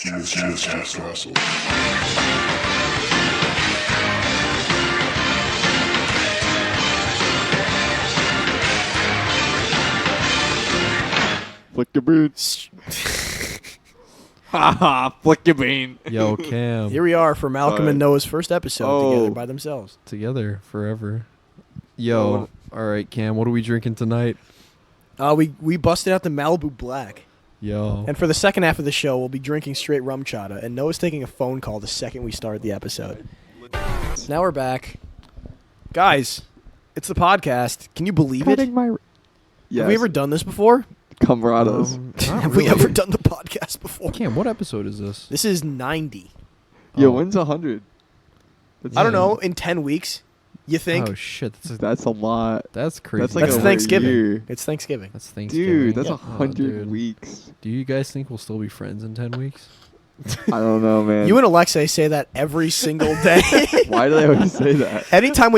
Cheers, Castle. Flick your boots. Haha, flick your bean. Yo, Cam. Here we are for Malcolm Sorry. and Noah's first episode Oh. together by themselves. Together forever. Yo, all right, Cam. What are we drinking tonight? We busted out the Malibu Black. Yo. And for the second half of the show, we'll be drinking straight rum chata. And Noah's taking a phone call the second we start the episode. Now we're back. Guys, it's the podcast. Can you believe it? Yes. Have we ever done this before? Camaradas. Not Have really. we ever done the podcast before? Cam, what episode is this? This is 90. Yo, Oh. when's 100? I don't know, in 10 weeks, you think? Oh shit, That's a lot. that's crazy. That's like That's over Thanksgiving. a year. It's Thanksgiving. That's Thanksgiving. Dude, that's Yeah. 100 dude. weeks. Do you guys think we'll still be friends in 10 weeks? I don't know, man. You and Alexei say that every single day. Why do they always say that? anytime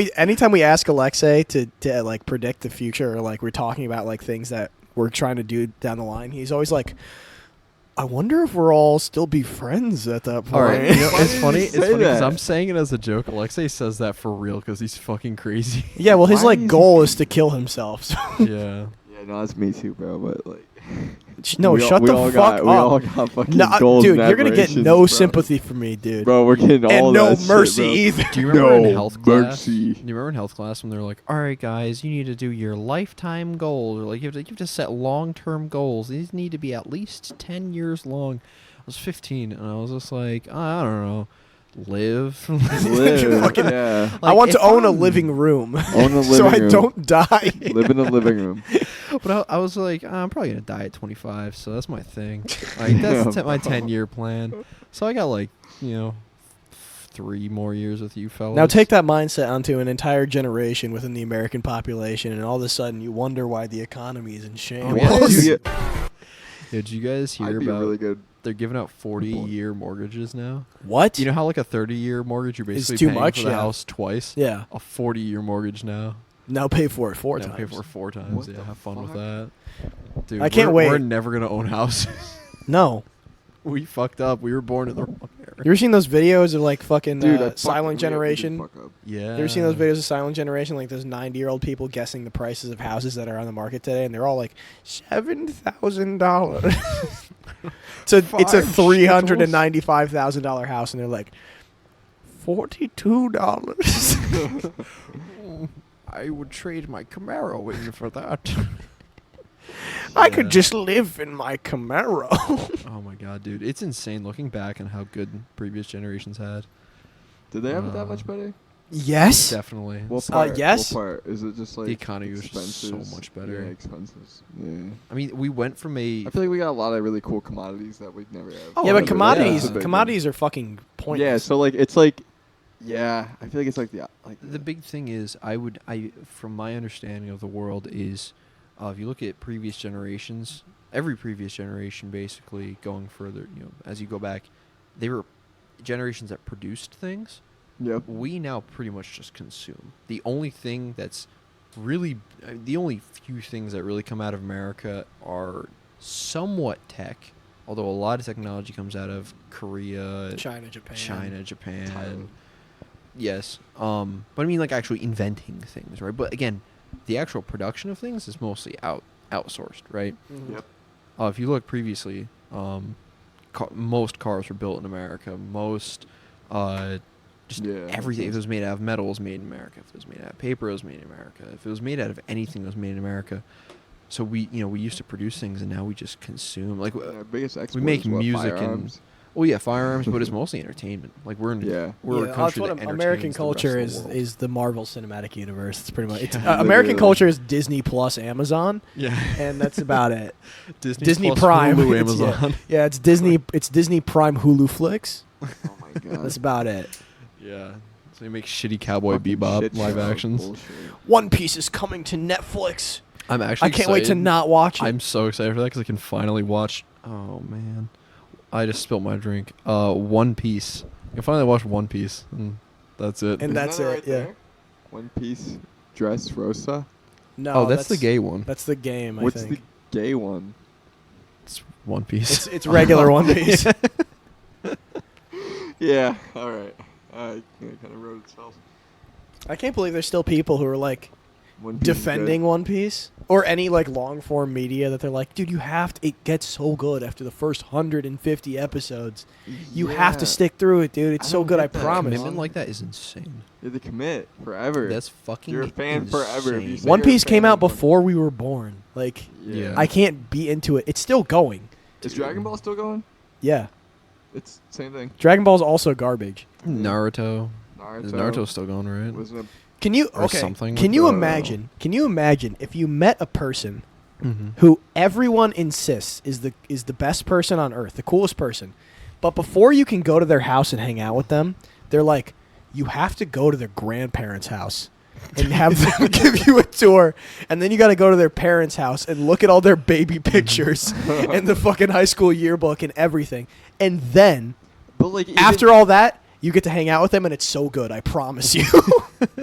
we ask Alexei to like predict the future, or like we're talking about like things that we're trying to do down the line, he's always like, I wonder if we're all still be friends at that point. All right, you know, Why it's did you funny. It's say funny because that? I'm saying it as a joke. Alexei says that for real because he's fucking crazy. Yeah, well, his Why like is he- goal is to kill himself. So yeah. Yeah, no, that's me too, bro. But like, no, we all- shut we the all fuck got, We all up. got fucking No, goals dude, and you're gonna get aspirations, no bro. sympathy from me, dude. Bro, we're getting all and no that shit, mercy bro. either. Do you remember in No health class? mercy. Do you remember in health class when they're like, "All right, guys, you need to do your lifetime goals, or like you have to set long-term goals. These need to be at least 10 years long." I was 15, and I was just like, I don't know, live. Live, Fucking- yeah. I want to if own a I'm- living room, Own a so living I room. don't die. Live in a living room. But I was like, I'm probably gonna die at 25, so that's my thing. Like that's Yeah, my bro. 10-year plan. So I got like, 3 more years with you fellas. Now take that mindset onto an entire generation within the American population, and all of a sudden you wonder why the economy is in Oh, shambles. yeah. Dude, Did you guys hear I'd be about? really good. They're giving out 40-year mortgages now. What? You know how like a 30-year mortgage you're Is basically too paying much? for the Yeah. house twice. Yeah. A 40-year mortgage now. Now pay for it four Now times. pay for it 4 times. What Yeah, the have fun with fuck? that. Dude, I can't we're wait. never gonna own houses. No. We fucked up. We were born in the wrong era. You ever seen those videos of like fucking Dude, I Silent Generation? Yeah. You ever seen those videos of Silent Generation? Like those 90-year-old people guessing the prices of houses that are on the market today, and they're all like $7,000. it's a Five $395,000 house, and they're like $42. I would trade my Camaro in for that. I could Yeah. just live in my Camaro. Oh my god, dude, it's insane looking back on how good previous generations had. Did they have it that much better? Yes. Definitely. What part? yes. What part? Is it just like The economy was just so expenses? much better. Yeah, expenses. Yeah. I mean, we went from a I feel like we got a lot of really cool commodities that we'd never have. Oh, yeah, yeah, but commodities, that's a big commodities are fucking pointless. Yeah, so like it's like, yeah, I feel like it's like the big thing is I from my understanding of the world is if you look at previous generations, every previous generation basically going further, as you go back, they were generations that produced things. Yep. We now pretty much just consume. The only thing that's really the only few things that really come out of America are somewhat tech, although a lot of technology comes out of Korea, China, Japan. Japan. Thailand. Yes. But I mean like actually inventing things, right? But again, the actual production of things is mostly outsourced, right? Mhm. Yep. If you look previously, most cars were built in America. Most, just Yeah, everything. If makes it was made out of metal, it was made in America. If it was made out of paper, it was made in America. If it was made out of anything, it was made in America. So we used to produce things, and now we just consume. Like, Our biggest export make is what, music firearms? firearms, but it's mostly entertainment. Like we're in, Yeah. we're a that's country what that American entertains the culture rest of the world. is the Marvel Cinematic Universe. It's pretty much it's, Yeah, American literally. culture is Disney plus Amazon, Yeah, and that's about it. Disney plus Prime, Hulu, Hulu, it's- Amazon. Yeah, it's Disney Prime Hulu Flicks. Oh my god. That's about it. Yeah. So they make shitty Cowboy Fucking Bebop shit live show. actions. Bullshit. One Piece is coming to Netflix. I'm actually. I can't wait to excited. not watch it. I'm so excited for that because I can finally watch. Oh man, I just spilled my drink. One Piece. I can finally watch One Piece, and that's it. And that's Isn't that it, right yeah. there? One Piece Dress Rosa. No, oh, that's the gay one. That's the game. I What's think the gay one? It's One Piece. it's regular One Piece. Yeah. All right. It kind of wrote itself. I can't believe there's still people who are like One Piece is defending One Piece or any like long form media that they're like, dude, you have to. It gets so good after the first 150 episodes. good. You have to Yeah. stick through it, dude. It's I so don't good. get I that. promise. Commitment like that is insane. You have to commit forever. That's fucking You're a fan forever if you insane. say One you're a Piece came fan out of One- before we were born. Like, Yeah. I can't be into it. It's still going. Is Dragon Ball still going? Yeah. It's same thing. Dragon Ball's also garbage. Naruto. Naruto. Is Naruto still going, right? Wasn't Can you Or okay? something Can like you that. imagine? Can you imagine if you met a person Mm-hmm. who everyone insists is the best person on earth, the coolest person, but before you can go to their house and hang out with them, they're like, you have to go to their grandparents' house and have them give you a tour, and then you got to go to their parents' house and look at all their baby pictures and the fucking high school yearbook and everything, and then But like after all that, you get to hang out with them, and it's so good. I promise you.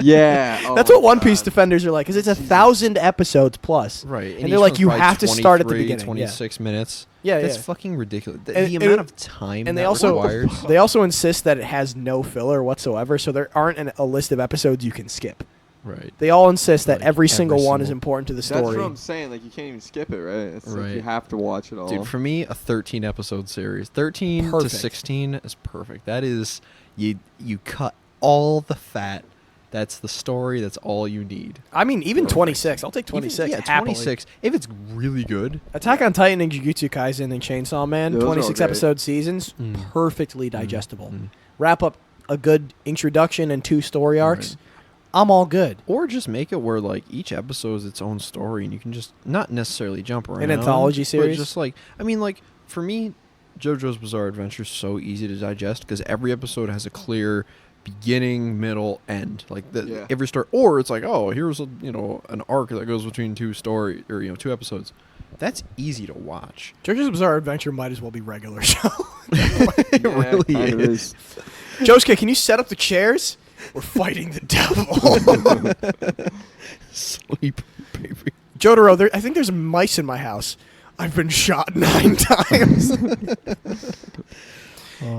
yeah, oh That's my what One Piece God. defenders are like, because it's 1,000 episodes plus. Right. And they're like, you have to start at the beginning, 26 minutes. Yeah, That's yeah. fucking ridiculous. The, And- the and- amount of time and that they also requires. they also insist that it has no filler whatsoever, so there aren't a list of episodes you can skip. Right. They all insist that Like, every single every one is single- important to the That's story. what I'm saying. Like you can't even skip it, right? It's like you Right. have to watch it all. Dude, for me, a 13 episode series, 13 Perfect. to 16 is perfect. That is, you cut all the fat. That's the story. That's all you need. I mean, even Perfect. 26. I'll take 26. Even, yeah, happily. 26. If it's really good, Attack on Titan and Jujutsu Kaisen and Chainsaw Man, Yeah, those are all 26 great. episode seasons, Mm. perfectly digestible. Mm. Wrap up a good introduction and 2 story arcs. Right. I'm all good. Or just make it where like each episode is its own story, and you can just not necessarily jump around. anthology series? but just like I mean, like for me, JoJo's Bizarre Adventure is so easy to digest because every episode has a clear beginning, middle, end. Like Yeah. every story, or it's like, oh, here's a an arc that goes between 2 story or 2 episodes. That's easy to watch. JoJo's Bizarre Adventure might as well be regular show. It Yeah, really kind of is. Josuke, can you set up the chairs? We're fighting the devil. Sleep, baby. Jotaro, I think there's mice in my house. I've been shot 9 times.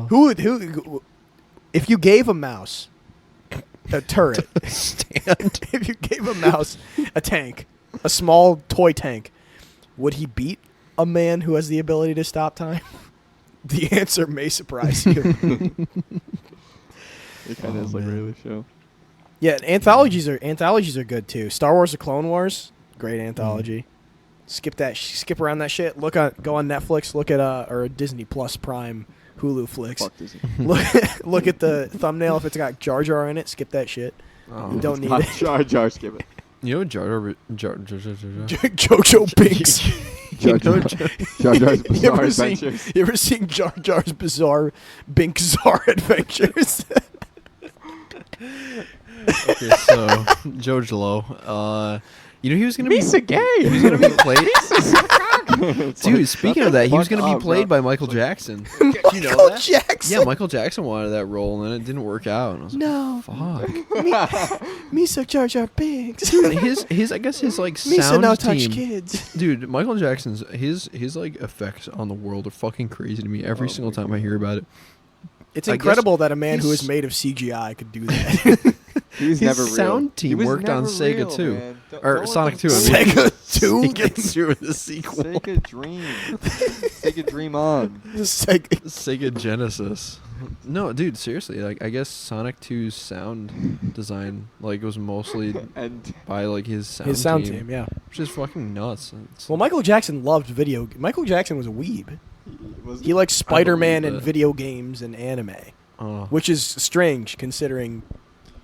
Who? If you gave a mouse a turret, Stand. if you gave a mouse a tank, a small toy tank, would he beat a man who has the ability to stop time? The answer may surprise you. It kind of is like a man. regular show. Yeah, anthologies are good too. Star Wars: The Clone Wars, great anthology. Skip around that shit. Go on Netflix. Look at or Disney Plus Prime, Hulu flicks. Fuck Disney. Look at the thumbnail. If it's got Jar Jar in it, skip that shit. Oh. You don't need Not it. Jar Jar, skip it. You know Jar Jar. Jojo Binks. Jar Jar. Jar Jar's You Bizarre ever seen- Adventures. You ever seen Jar Jar's Bizarre Binks-Zar Adventures? Okay, so JoJo, he was gonna be gay. he was gonna be played. Dude, speaking of that, he was Fuck gonna be up, played bro. by Michael Jackson. Michael you know that? Jackson. Yeah, Michael Jackson wanted that role, and then it didn't work out. And I was like, No. fuck. Misa Jar Jar Binks. His I guess his like Misa sound no touch team. kids. Dude, Michael Jackson's his like effects on the world are fucking crazy to me every Oh single my time I hear about it. It's I incredible that a man who he's- is made of CGI could do that. He's His never real. sound He team was worked on never Sega real, too. man. Don't- Or don't let Sonic them 2, I fool mean. you. Sega 2? Sega 2 the sequel. Sega Dream. Sega Dream On. Sega Genesis. No, dude, seriously. Like, I guess Sonic 2's sound design was mostly And by his sound His sound team, yeah. which is fucking nuts. It's- Well, Michael Jackson loved video. Michael Jackson was a weeb. was He liked Spider-Man believe and that. video games and anime, which is strange considering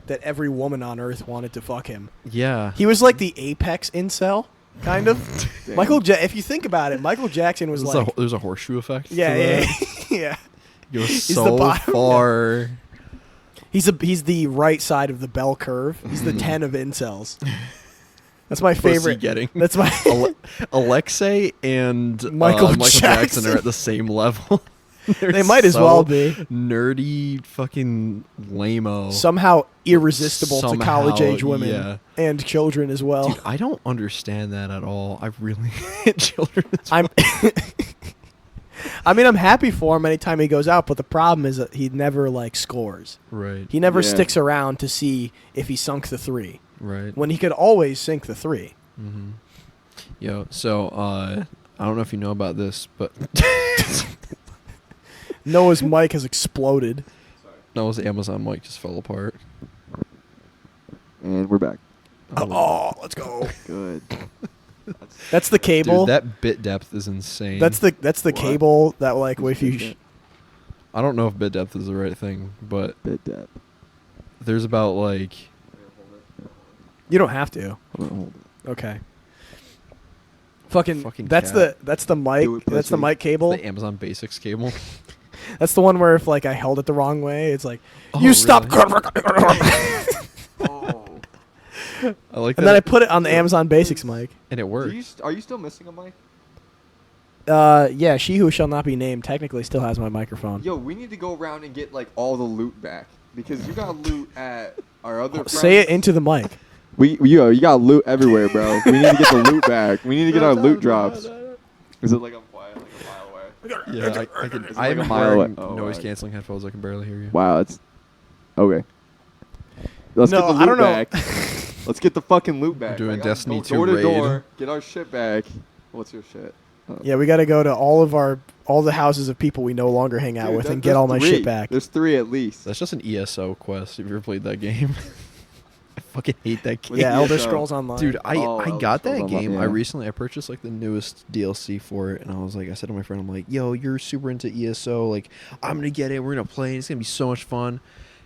that every woman on Earth wanted to fuck him. yeah. He was like the apex incel, kind of. Damn. If you think about it, Michael Jackson was like, There's a horseshoe effect. to yeah, that. yeah. It was the so bottom. far. He's the right side of the bell curve. He's the 10 of incels. That's my Pussy favorite. getting. That's my. Alexei and Michael Jackson Jackson. are at the same level. They're They might as so well be nerdy, fucking lame-o. somehow irresistible to Somehow, college age women yeah. and children as well. Dude, I don't understand that at all. I really hate children. I'm I mean, I'm happy for him anytime he goes out, but the problem is that he never like scores. Right. He never Yeah. sticks around to see if he sunk the 3 Right. when he could always sink the 3. Mm-hmm. Yo, so I don't know if you know about this, but Noah's mic has exploded. Noah's Amazon mic just fell apart. And we're back. Oh, let's go. Good. That's the cable. Dude, that bit depth is insane. that's the What? cable that like if you I don't know if bit depth is the right thing, but Bit depth. there's about like you don't have to. Hold it. Okay. Fucking Fucking cat. that's the mic. Do it, That's the pussy. mic cable. the Amazon Basics cable. That's the one where if like I held it the wrong way, it's like Oh, you stop. Oh. I like And then I that, put it on the Amazon Basics mic. and it worked. Are you still missing a mic? Yeah, she who shall not be named technically still has my microphone. Yo, we need to go around and get like all the loot back because you got loot at our other. Friends. Say it into the mic. You got loot everywhere, bro. We need to get the loot back. We need to get our loot drops. Is it like I'm quiet, like a mile away? Yeah, I can. It's I'm like a mile wearing away. Oh, noise right. canceling headphones. I can barely hear you. Wow, it's okay. Let's No, get the loot I don't know. back. Let's get the fucking loot back. doing Like, Destiny go 2 door to raid. door, get our shit back. What's your shit? Yeah, we got to go to all the houses of people we no longer hang out Dude, with and there's get all my three. shit back. There's 3 at least. That's just an ESO quest. Have you ever played that game? I fucking hate that game. Yeah, Elder so- Scrolls Online. Dude, I Elder got Scrolls that Online, game. yeah. I purchased like the newest DLC for it, and I said to my friend, I'm like, yo, you're super into ESO, like I'm gonna get it. We're gonna play. It's gonna be so much fun.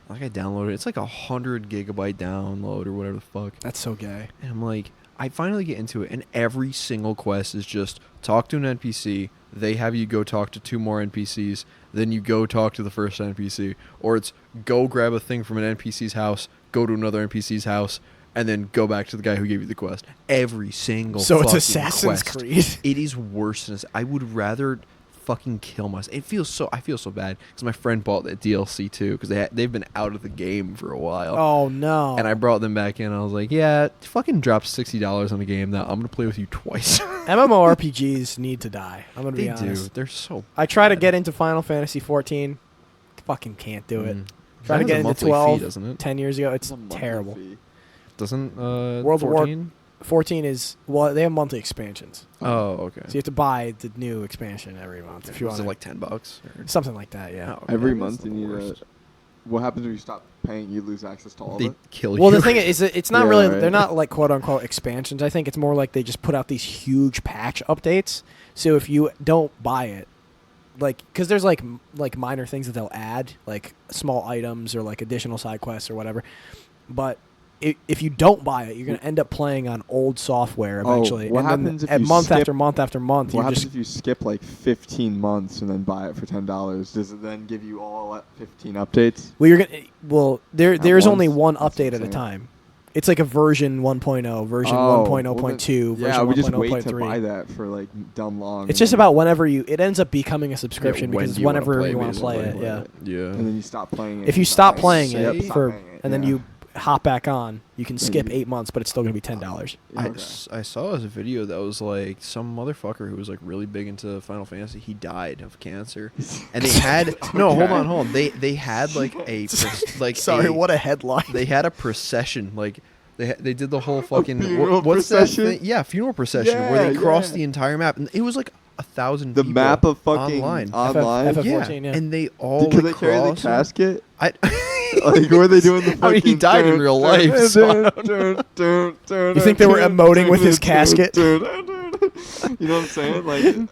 Like I downloaded it. It's like 100 gigabyte download or whatever the fuck. That's so gay. And I'm like, I finally get into it, and every single quest is just talk to an NPC. They have you go talk to 2 more NPCs. Then you go talk to the first NPC, or it's go grab a thing from an NPC's house, go to another NPC's house, and then go back to the guy who gave you the quest. Every single So it's fucking Assassin's quest. Creed. It is worse than I would rather fucking kill myself. I feel so bad because my friend bought that DLC too because they've been out of the game for a while. Oh no. And I brought them back in. I was like, yeah, fucking drop $60 on a game that I'm gonna play with you twice. MMORPGs need to die. I'm gonna be They do. honest. They're so. I try to bad. get into Final Fantasy 14. Fucking can't do it. Mm. Try to That has get a into monthly 12, fee, doesn't it? 10 years ago. It's It's a monthly terrible. fee. Doesn't World of War- 14? 14 is well, they have monthly expansions, Oh, okay. so you have to buy the new expansion every month if you Was want. it like $10? Or? Something like that, yeah. Oh, okay. Every That's month the you need worst. What happens if you stop paying? You lose access to all of They it. kill you. Well, the thing is, it's not Yeah, really. right. They're not like quote unquote expansions. I think it's more like they just put out these huge patch updates. So if you don't buy it, like, because there's like minor things that they'll add, like small items or like additional side quests or whatever. But if you don't buy it, you're gonna end up playing on old software eventually. what and then happens if at you month skip- after month after month, What you happens just if you skip like 15 months and then buy it for $10? Does it then give you all 15 updates? there's only once? one That's update at a insane. time. It's like a version 1.0, version Oh, 1.0.2, version Yeah, we just wait to 1.0.3. buy that for like dumb long. It's just about whenever it ends up becoming a subscription when because do you wanna whenever play, you want to play it, basically. yeah. Yeah. And then you stop playing it. If you stop playing Yep, it stop for, playing it, and then yeah. you hop back on, you can skip you- 8 months, but it's still gonna be $10. Yeah, okay. I saw a video that was like some motherfucker who was like really big into Final Fantasy. He died of cancer, and they had no. Hold on. They had like Sorry, what a headline. They had a procession like. They did the whole fucking funeral what's procession? that thing? Yeah, funeral procession where they Yeah, crossed yeah. the entire map, and it was like 1,000. The people map of fucking online. online. FF14, yeah. And they all Could like, they carry the crossed- casket? I, Like, were they doing the fucking... I mean, he died in real life, so I don't You think they were emoting with his casket? You know what I'm saying? Like,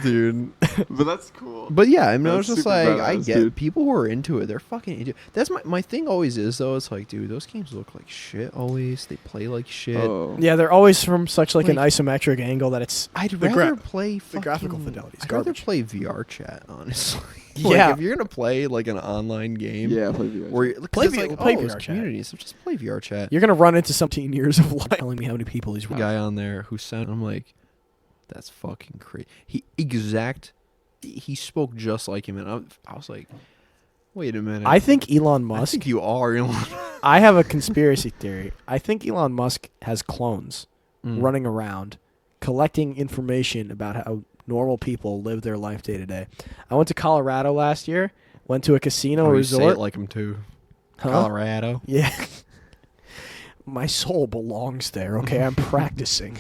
dude. but that's cool. But yeah, I mean, I was That's just super like, I badass, get dude. people who are into it. They're fucking into it. That's my thing. Always is though. It's like, dude, those games look like shit. Always, they play like shit. Oh. Yeah, they're always from such like an Like- isometric angle that it's I'd the rather play the graphical fucking- fidelity is I'd rather garbage. play VR chat, honestly. Yeah. Like, if you're gonna play like an online game, Yeah, play VR. where you're, Play it's V- like, play oh, it's VR chat. community, so just play VR chat. you're gonna run into some 10 years of life telling me how many people he's A guy on there who sounded. I'm like, that's fucking crazy. He spoke just like him, and I was like, wait a minute. I think Elon I Musk. think you are Elon. I have a conspiracy theory. I think Elon Musk has clones Mm. running around collecting information about how normal people live their life day to day. I went to Colorado last year. Went to a casino Oh, you resort. say it like him too. Huh? Colorado. Yeah. My soul belongs there. Okay, I'm practicing.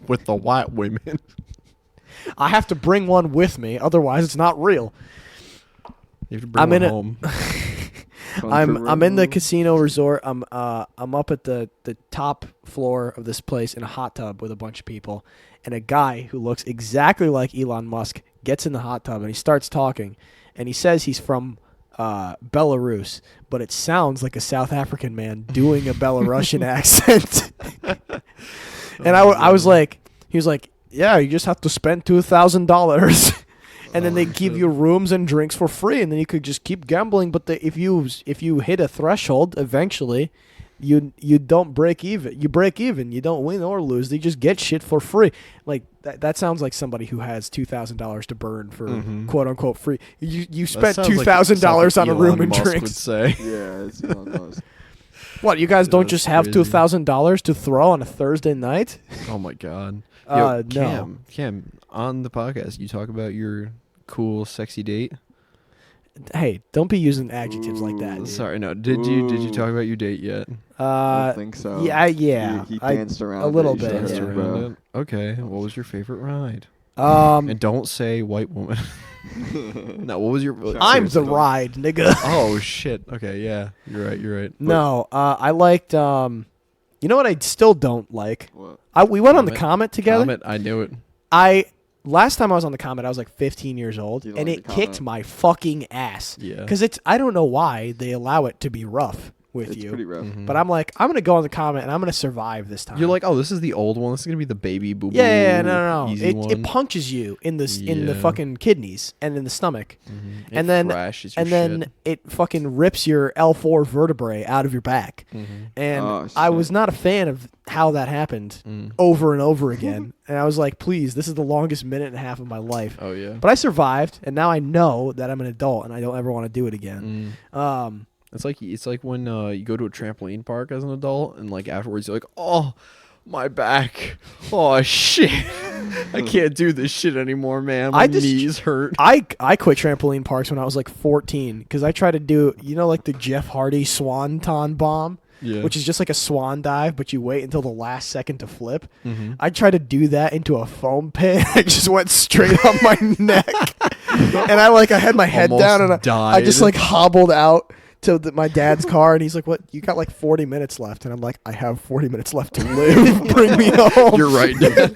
With the white women. I have to bring one with me, otherwise it's not real. You have to bring I'm in one it. home. I'm in the casino resort. I'm up at the top floor of this place in a hot tub with a bunch of people, and a guy who looks exactly like Elon Musk gets in the hot tub and he starts talking, and he says he's from Belarus, but it sounds like a South African man doing a Belarusian accent. And I was like, he was like, yeah, you just have to spend $2,000. And then they give you rooms and drinks for free, and then you could just keep gambling. But if you hit a threshold, eventually, you don't break even. You break even. You don't win or lose. They just get shit for free. Like that sounds like somebody who has $2,000 to burn for quote unquote free. You spent $2,000 on a room and Musk drinks. would say. Yeah, it's Elon Musk. What, you guys don't That's just have crazy. $2,000 to throw on a Thursday night? Oh my god. No. Cam, on the podcast, you talk about your cool, sexy date. Hey, don't be using adjectives like that. Ooh. Dude. Sorry, no. Did you talk about your date yet? I don't think so. Yeah. He I- danced around a little it. You bit, should've yeah. heard, bro. Around it? Okay. What was your favorite ride? Um, And don't say white woman. No. What was your? I'm the seriously, ride, nigga. Oh shit. Okay. Yeah. You're right. You're right. No, I liked. You know what I still don't like? What? We went on the Comet. Comet together. Comet, I knew it. Last time I was on the Comet, I was like 15 years old, You don't and like it the kicked Comet? my fucking ass. Yeah. Because I don't know why they allow it to be rough with It's you. pretty rough. Mhm. But I'm like, I'm gonna go on the Comet and I'm gonna survive this time. You're like, oh, this is the old one. This is gonna be the baby boo boo. yeah, no. Easy It one. punches you in the Yeah. fucking kidneys and in the stomach. Mhm. and It then- thrashes your And then shit. it fucking rips your L4 vertebrae out of your back. Mhm. And Oh, I was shit. not a fan of how that happened Mm. over and over again. And I was like, please, this is the longest minute and a half of my life. Oh yeah. But I survived, and now I know that I'm an adult and I don't ever want to do it again. Mm. It's like when you go to a trampoline park as an adult, and like afterwards you're like, oh, my back. Oh shit. I can't do this shit anymore, man. My I just- knees hurt. I quit trampoline parks when I was like 14 because I tried to do, like the Jeff Hardy swanton bomb, Yeah. which is just like a swan dive, but you wait until the last second to flip. Mhm. I tried to do that into a foam pit. I just went straight on my neck, and I had my head Almost down, and I just died. like hobbled out to my dad's car, and he's like, "What? You got like 40 minutes left?" And I'm like, "I have 40 minutes left to live. Bring me home." You're right, Dad.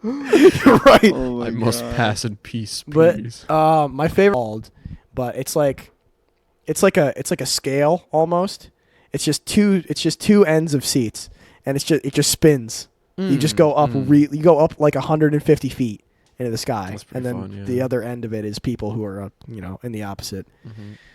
You're right. Oh my I must God. pass in peace, But please. my favorite, but it's like a scale almost. It's just two ends of seats, and it just spins. You just go up you go up like 150 feet into the sky, That's and pretty then fun, yeah. the other end of it is people who are in the opposite.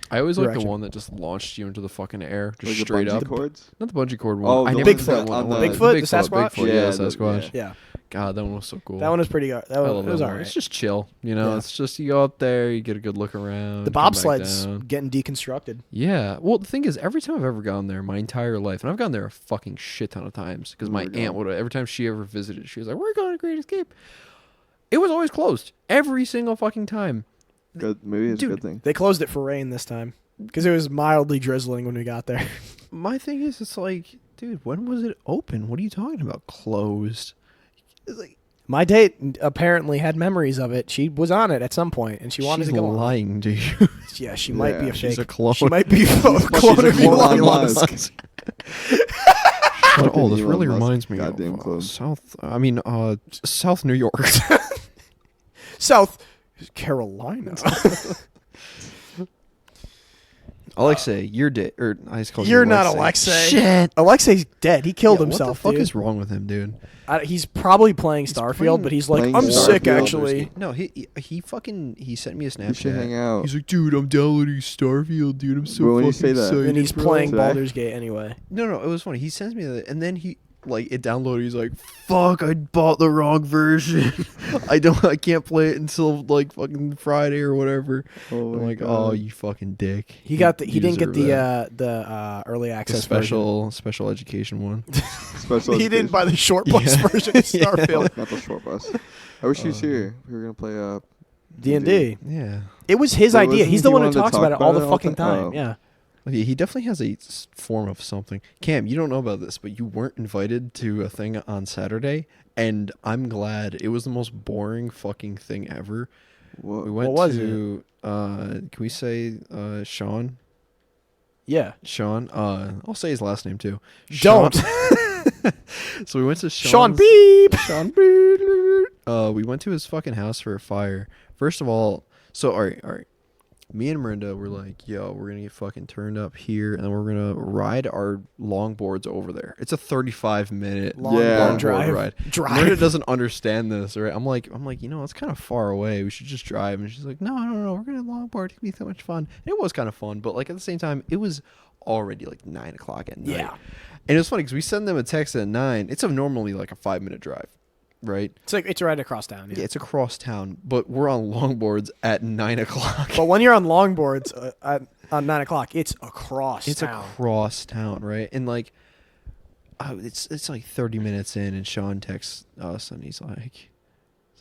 I always like the direction. one that just launched you into the fucking air, just Like the straight bungee up. cords? Not the bungee cord one. Oh, I the never ones did that that one. on I the- like Bigfoot, the Sasquatch? Bigfoot, Yeah, yeah, the- Sasquatch. Yeah, God, that one was so cool. that one was pretty good. I love It was that one. alright. It's just chill, you know. Yeah. It's just you go up there, you get a good look around. The come back bobsled's down. getting deconstructed. Yeah. Well, the thing is, every time I've ever gone there, my entire life, and I've gone there a fucking shit ton of times, because my Oh my aunt God. would, every time she ever visited, she was like, "We're going to Great Escape." It was always closed every single fucking time. Good. Maybe it's a Dude. good thing. They closed it for rain this time because it was mildly drizzling when we got there. My thing is, it's like, dude, when was it open? What are you talking about? Closed? It's like, My date apparently had memories of it. She was on it at some point, and she wanted she's to go on. lying to you. Yeah, she might be Yeah, a She's a fake. clone. She might be a clone She's of a Elon clone of Musk. Musk. Oh, this Elon really Musk, reminds me goddamn of clone. South New York. South Carolina. Alexei, you're dead. Or I just called you You're not Alexei. Shit. Alexei's dead. He killed Yeah, himself. What the fuck dude. is wrong with him, dude? He's probably playing Starfield, playing- but he's like, playing I'm sick Starfield. actually. No, he fucking sent me a Snapchat. You should hang out. He's like, dude, I'm downloading Starfield, dude. I'm so But when fucking you say that- excited. And he's bro." playing Today? Baldur's Gate anyway. No, it was funny. He sends me that, and then he like it downloaded. He's like, "Fuck! I bought the wrong version. I can't play it until like fucking Friday or whatever." Oh I'm my like, God. "Oh, you fucking dick." He got the. He You didn't get deserve that. the early The access version. special education one. Special He didn't education. buy the short bus Yeah. version of Starfield. Not the short bus. I wish he was here. We were gonna play D&D. Yeah. It was his But idea. wasn't He's the he one who wanted to talks talk about it all about the it all fucking the time? time. Oh. Yeah. Okay, he definitely has a form of something. Cam, you don't know about this, but you weren't invited to a thing on Saturday, and I'm glad. It was the most boring fucking thing ever. What? We went was to can we say Sean? Yeah. Sean. I'll say his last name too. Don't. Sean- So we went to Sean Sean's- Beep. Sean Beep. We went to his fucking house for a fire. First of all, so all right. Me and Miranda were like, yo, we're gonna get fucking turned up here, and then we're gonna ride our longboards over there. It's a 35-minute Long, Yeah. long drive. ride. Miranda Drive. doesn't understand this, right? I'm like, it's kind of far away. We should just drive. And she's like, no, we're gonna longboard. It's gonna be so much fun. And it was kind of fun, but like at the same time, it was already like 9:00 at night. Yeah. And it was funny because we send them a text at 9. It's normally like a 5-minute drive, right? It's right across town. Yeah, it's across town, but we're on longboards at 9:00. But when you're on longboards on 9:00, it's across It's town. across town, right? And like, it's like 30 minutes in, and Sean texts us, and he's like,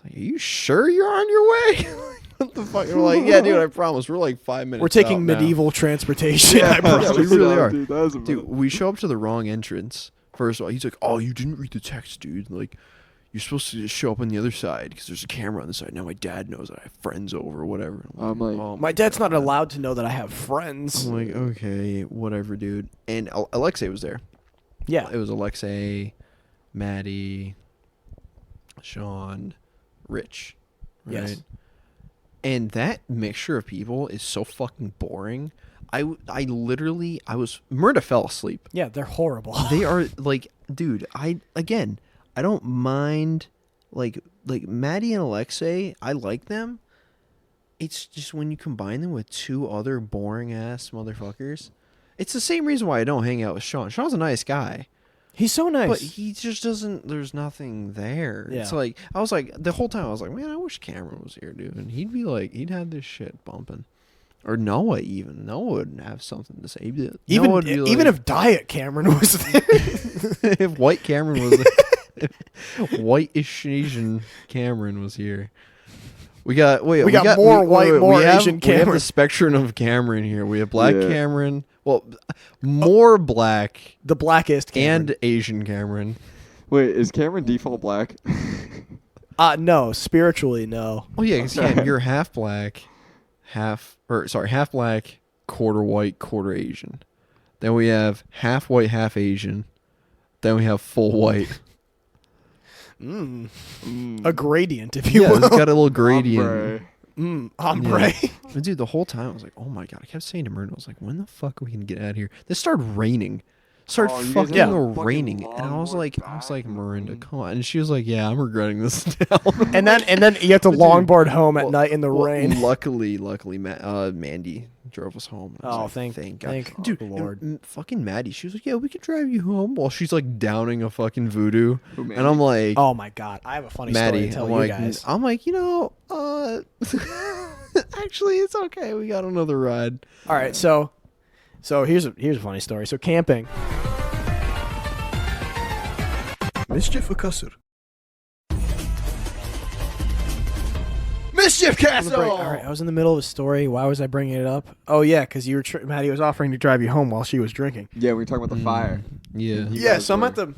"Are you sure you're on your way?" What the fuck? And we're like, "Yeah, dude, I promise. We're like 5 minutes. We're taking out now." medieval transportation. I Yeah, promise. we really are. Dude, that was Dude, we show up to the wrong entrance. First of all, he's like, "Oh, you didn't read the text, dude. Like, you're supposed to just show up on the other side because there's a camera on the side. Now my dad knows that I have friends over or whatever." I'm like, "Oh My dad's not allowed to know that I have friends. I'm like, okay, whatever, dude. And Alexei was there. Yeah. It was Alexei, Maddie, Sean, Rich. Right? Yes. And that mixture of people is so fucking boring. I was Miranda fell asleep. Yeah, they're horrible. They are like, dude, I don't mind like Maddie and Alexei, I like them. It's just when you combine them with two other boring ass motherfuckers. It's the same reason why I don't hang out with Sean. Sean's a nice guy. He's so nice. But he just doesn't. There's nothing there. Yeah. It's like I was like the whole time I was like, man, I wish Cameron was here, dude. And he'd be like, he'd have this shit bumping, or Noah even. Noah would have something to say. Noah would be even like- if Diet Cameron was there. if White Cameron was, white-ish Asian Cameron was here. We got We got more white, more Asian We have Cameron. the spectrum of Cameron here. We have Black Yeah. Cameron. Well, more Black The blackest Cameron. and Asian Cameron. wait, is Cameron default black? No, spiritually no. Oh yeah, 'cause Cam, you're half black, half black, quarter white, quarter Asian. Then we have half white, half Asian. Then we have full white. A gradient, if you Yeah, will. it's got a little gradient. Ombre. Ombre. But dude, the whole time I was like, "Oh my god!" I kept saying to Miranda, "I was like, when the fuck are we gonna get out of here?" This started raining. Started Oh, you guys fucking have a fucking raining, and I was like, longboard Miranda, back. come on. And she was like, "Yeah, I'm regretting this now." and then you have to Dude, longboard home at Well- night in the well, rain. Luckily, Mandy drove us home. And I was Oh, like, thank God. the Dude, Lord. fucking Maddie, she was like, "Yeah, we could drive you home," while she's like downing a fucking voodoo, Who, and Maddie? I'm like, Oh my god, I have a funny Maddie, story to tell I'm you like, guys. I'm like, actually, it's okay. We got another ride. All right, so here's a funny story. So camping. Mischief Kasur. Mischief Castle. All right, I was in the middle of a story. Why was I bringing it up? Oh yeah, because you were Maddie was offering to drive you home while she was drinking. Yeah, we were talking about the fire. Yeah. You Yeah, guys so I'm were- at the.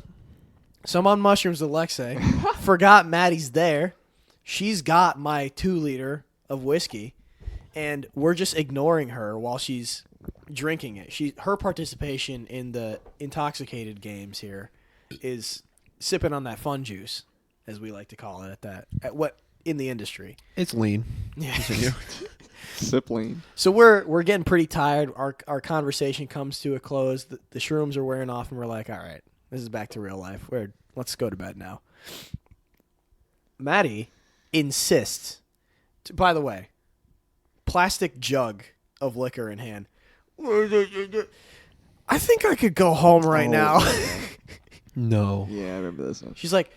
So I'm on mushrooms, Alexei. Forgot Maddie's there. She's got my 2-liter of whiskey, and we're just ignoring her while she's drinking it. Her participation in the intoxicated games here is sipping on that fun juice, as we like to call it at what in the industry. It's lean. Yeah. Continue. Sipling. So we're getting pretty tired. Our conversation comes to a close. The shrooms are wearing off, and we're like, all right, this is back to real life. Let's go to bed now. Maddie insists. By the way, plastic jug of liquor in hand. I think I could go home right now. No. Yeah, I remember this one. She's like,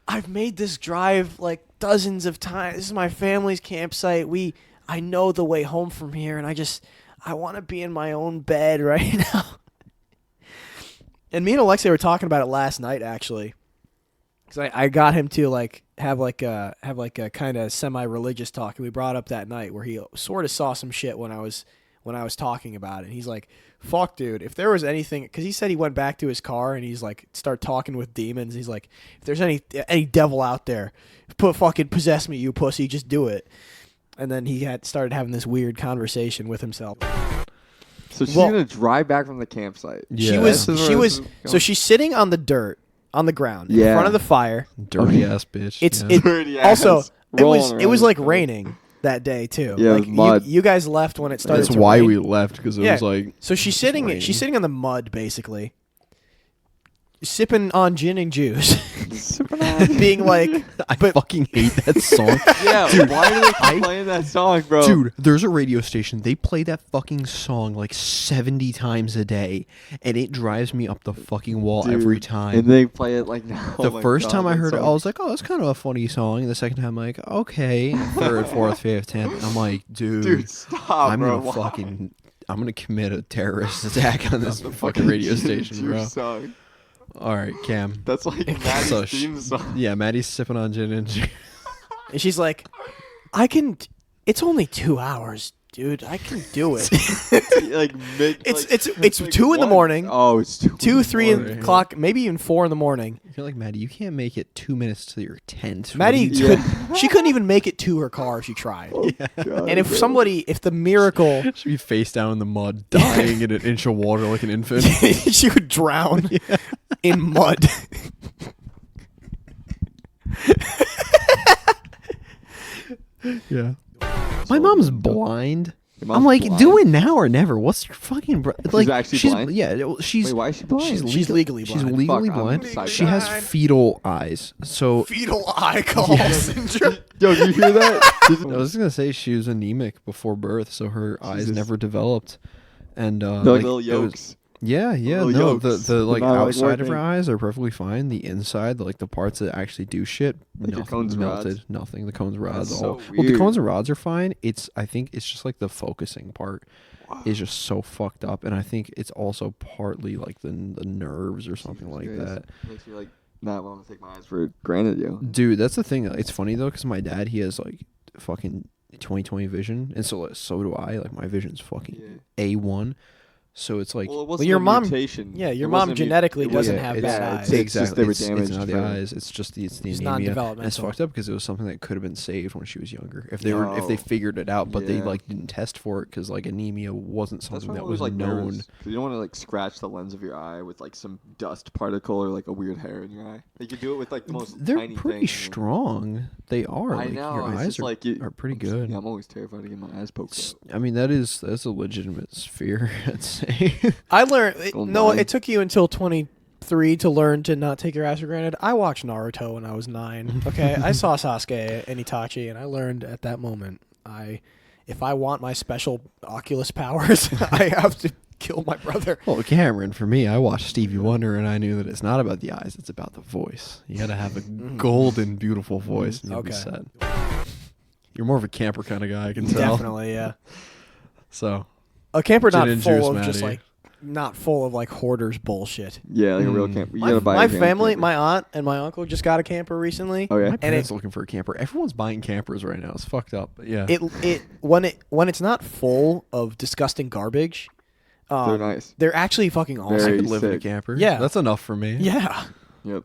I've made this drive like dozens of times. This is my family's campsite. I know the way home from here, and I want to be in my own bed right now. And me and Alexei were talking about it last night, actually, because I got him to like have like a kind of semi-religious talk, and we brought up that night where he sort of saw some shit when I was talking about it. And he's like, fuck, dude, if there was anything, because he said he went back to his car and he's like, start talking with demons. He's like, if there's any devil out there, fucking possess me, you pussy, just do it. And then he had started having this weird conversation with himself. So she's Well- gonna drive back from the campsite. Yeah. She was, This is where this is so going. she's sitting on the dirt, on the ground, in Yeah. front of the fire. Dirty ass bitch. It's yeah. it Dirty also ass, it was rolling it was around like in the raining that day too. Yeah, it like was mud. You guys left when it started. That's to why rain. we left, because it Yeah. was like So she's raining. sitting on the mud basically, sipping on gin and juice, Sipping on. being like, I but- fucking hate that song. Yeah, why do they keep playing that song, bro? Dude, there's a radio station. They play that fucking song like 70 times a day, and it drives me up the fucking wall Dude, every time. And they play it like now. The Oh my first God, time I that heard it, I song. was like, "Oh, that's kind of a funny song." And the second time, I'm like, "Okay." Third, fourth, fifth, 10th. I'm like, dude, stop, I'm bro. gonna Why? I'm gonna commit a terrorist attack on this fucking radio station, Juice bro. song. All right, Cam. That's like Maddie's So theme song. Yeah, Maddie's sipping on gin and juice. and she's like, it's only 2 hours, dude. I can do it. Like mid, It's like, it's like 2 in the one- morning. Oh, it's 2. 2, 3 morning. o'clock, maybe even 4 in the morning. You're like, Maddie, you can't make it 2 minutes to your tent. What Maddie, are you Yeah. she couldn't even make it to her car if she tried. Oh, God, And if bro. if the miracle, She'd be face down in the mud, dying in an inch of water like an infant. she would drown in mud. Yeah. My mom's blind. Your mom's I'm like, blind? do it now or never. What's your fucking like? actually blind? Yeah, she's. Wait, why is she blind? She's legally She's blind. legally Fuck, I'm blind. psyched She has out. fetal eyes. So Fetal eye call syndrome. Yo, do you hear that? I was gonna say she was anemic before birth, so her eyes Jesus. never developed. And They're like like, little it was- yolks. Yeah, Little no, the yolks. the like They're not, like, outside of her working. eyes are perfectly fine. The inside, like the parts that actually do shit, Like your nothing cones and melted. rods? Nothing. The cones and rods. That's all. so Well, the weird. cones and rods are fine. I think it's just like the focusing part is just so fucked up, and I think it's also partly like the nerves or something like Jesus that. Christ. Makes me like not want to take my eyes for granted, yo. Dude, that's the thing. It's funny though, because my dad, he has like fucking 20/20 vision, and so do I. Like my vision's fucking A1. So it's like Well, it wasn't your a mom- mutation. Yeah, your It mom wasn't a mut- genetically it doesn't wasn't- have it's- bad yeah, eyes. It's just exactly. they were It's damaged. not the for- eyes. It's just the It's anemia. And it's non-developmental. fucked up because it was something that could have been saved when she was younger. If they No. figured it out, but they Yeah. like didn't test for it because like anemia wasn't That's something why I that was was like known. nervous, 'cause you don't want to like scratch the lens of your eye with like some dust particle or like a weird hair in your eye. Like you do it with like the most They're tiny pretty thing. strong. They are. I Like, know. your It's eyes just are, like you, are pretty I'm just- good. Yeah, I'm always terrified to get my eyes poked out. I mean, that's a legitimate sphere. I'd say. I learned. Going No, blind. it took you until 23 to learn to not take your ass for granted. I watched Naruto when I was 9. Okay, I saw Sasuke and Itachi, and I learned at that moment, if I want my special Oculus powers, I have to kill my brother. Well, Cameron, for me, I watched Stevie Wonder, and I knew that it's not about the eyes; it's about the voice. You got to have a golden, beautiful voice, and you'll be Okay. set. You're more of a camper kind of guy, I can tell. Definitely, yeah. So A camper Gin not and full juice, of just Maddie. like not full of like hoarders bullshit. Yeah, like a real Mm. camp. You My, gotta buy my a damn family, camper. my aunt and my uncle just got a camper recently. Oh yeah. my it- parents looking for a camper. Everyone's buying campers right now. It's fucked up. But yeah. When it's not full of disgusting garbage, They're nice. they're actually fucking awesome. I Very could live in a sick. camper. Yeah. That's enough for me. Yeah, Yep.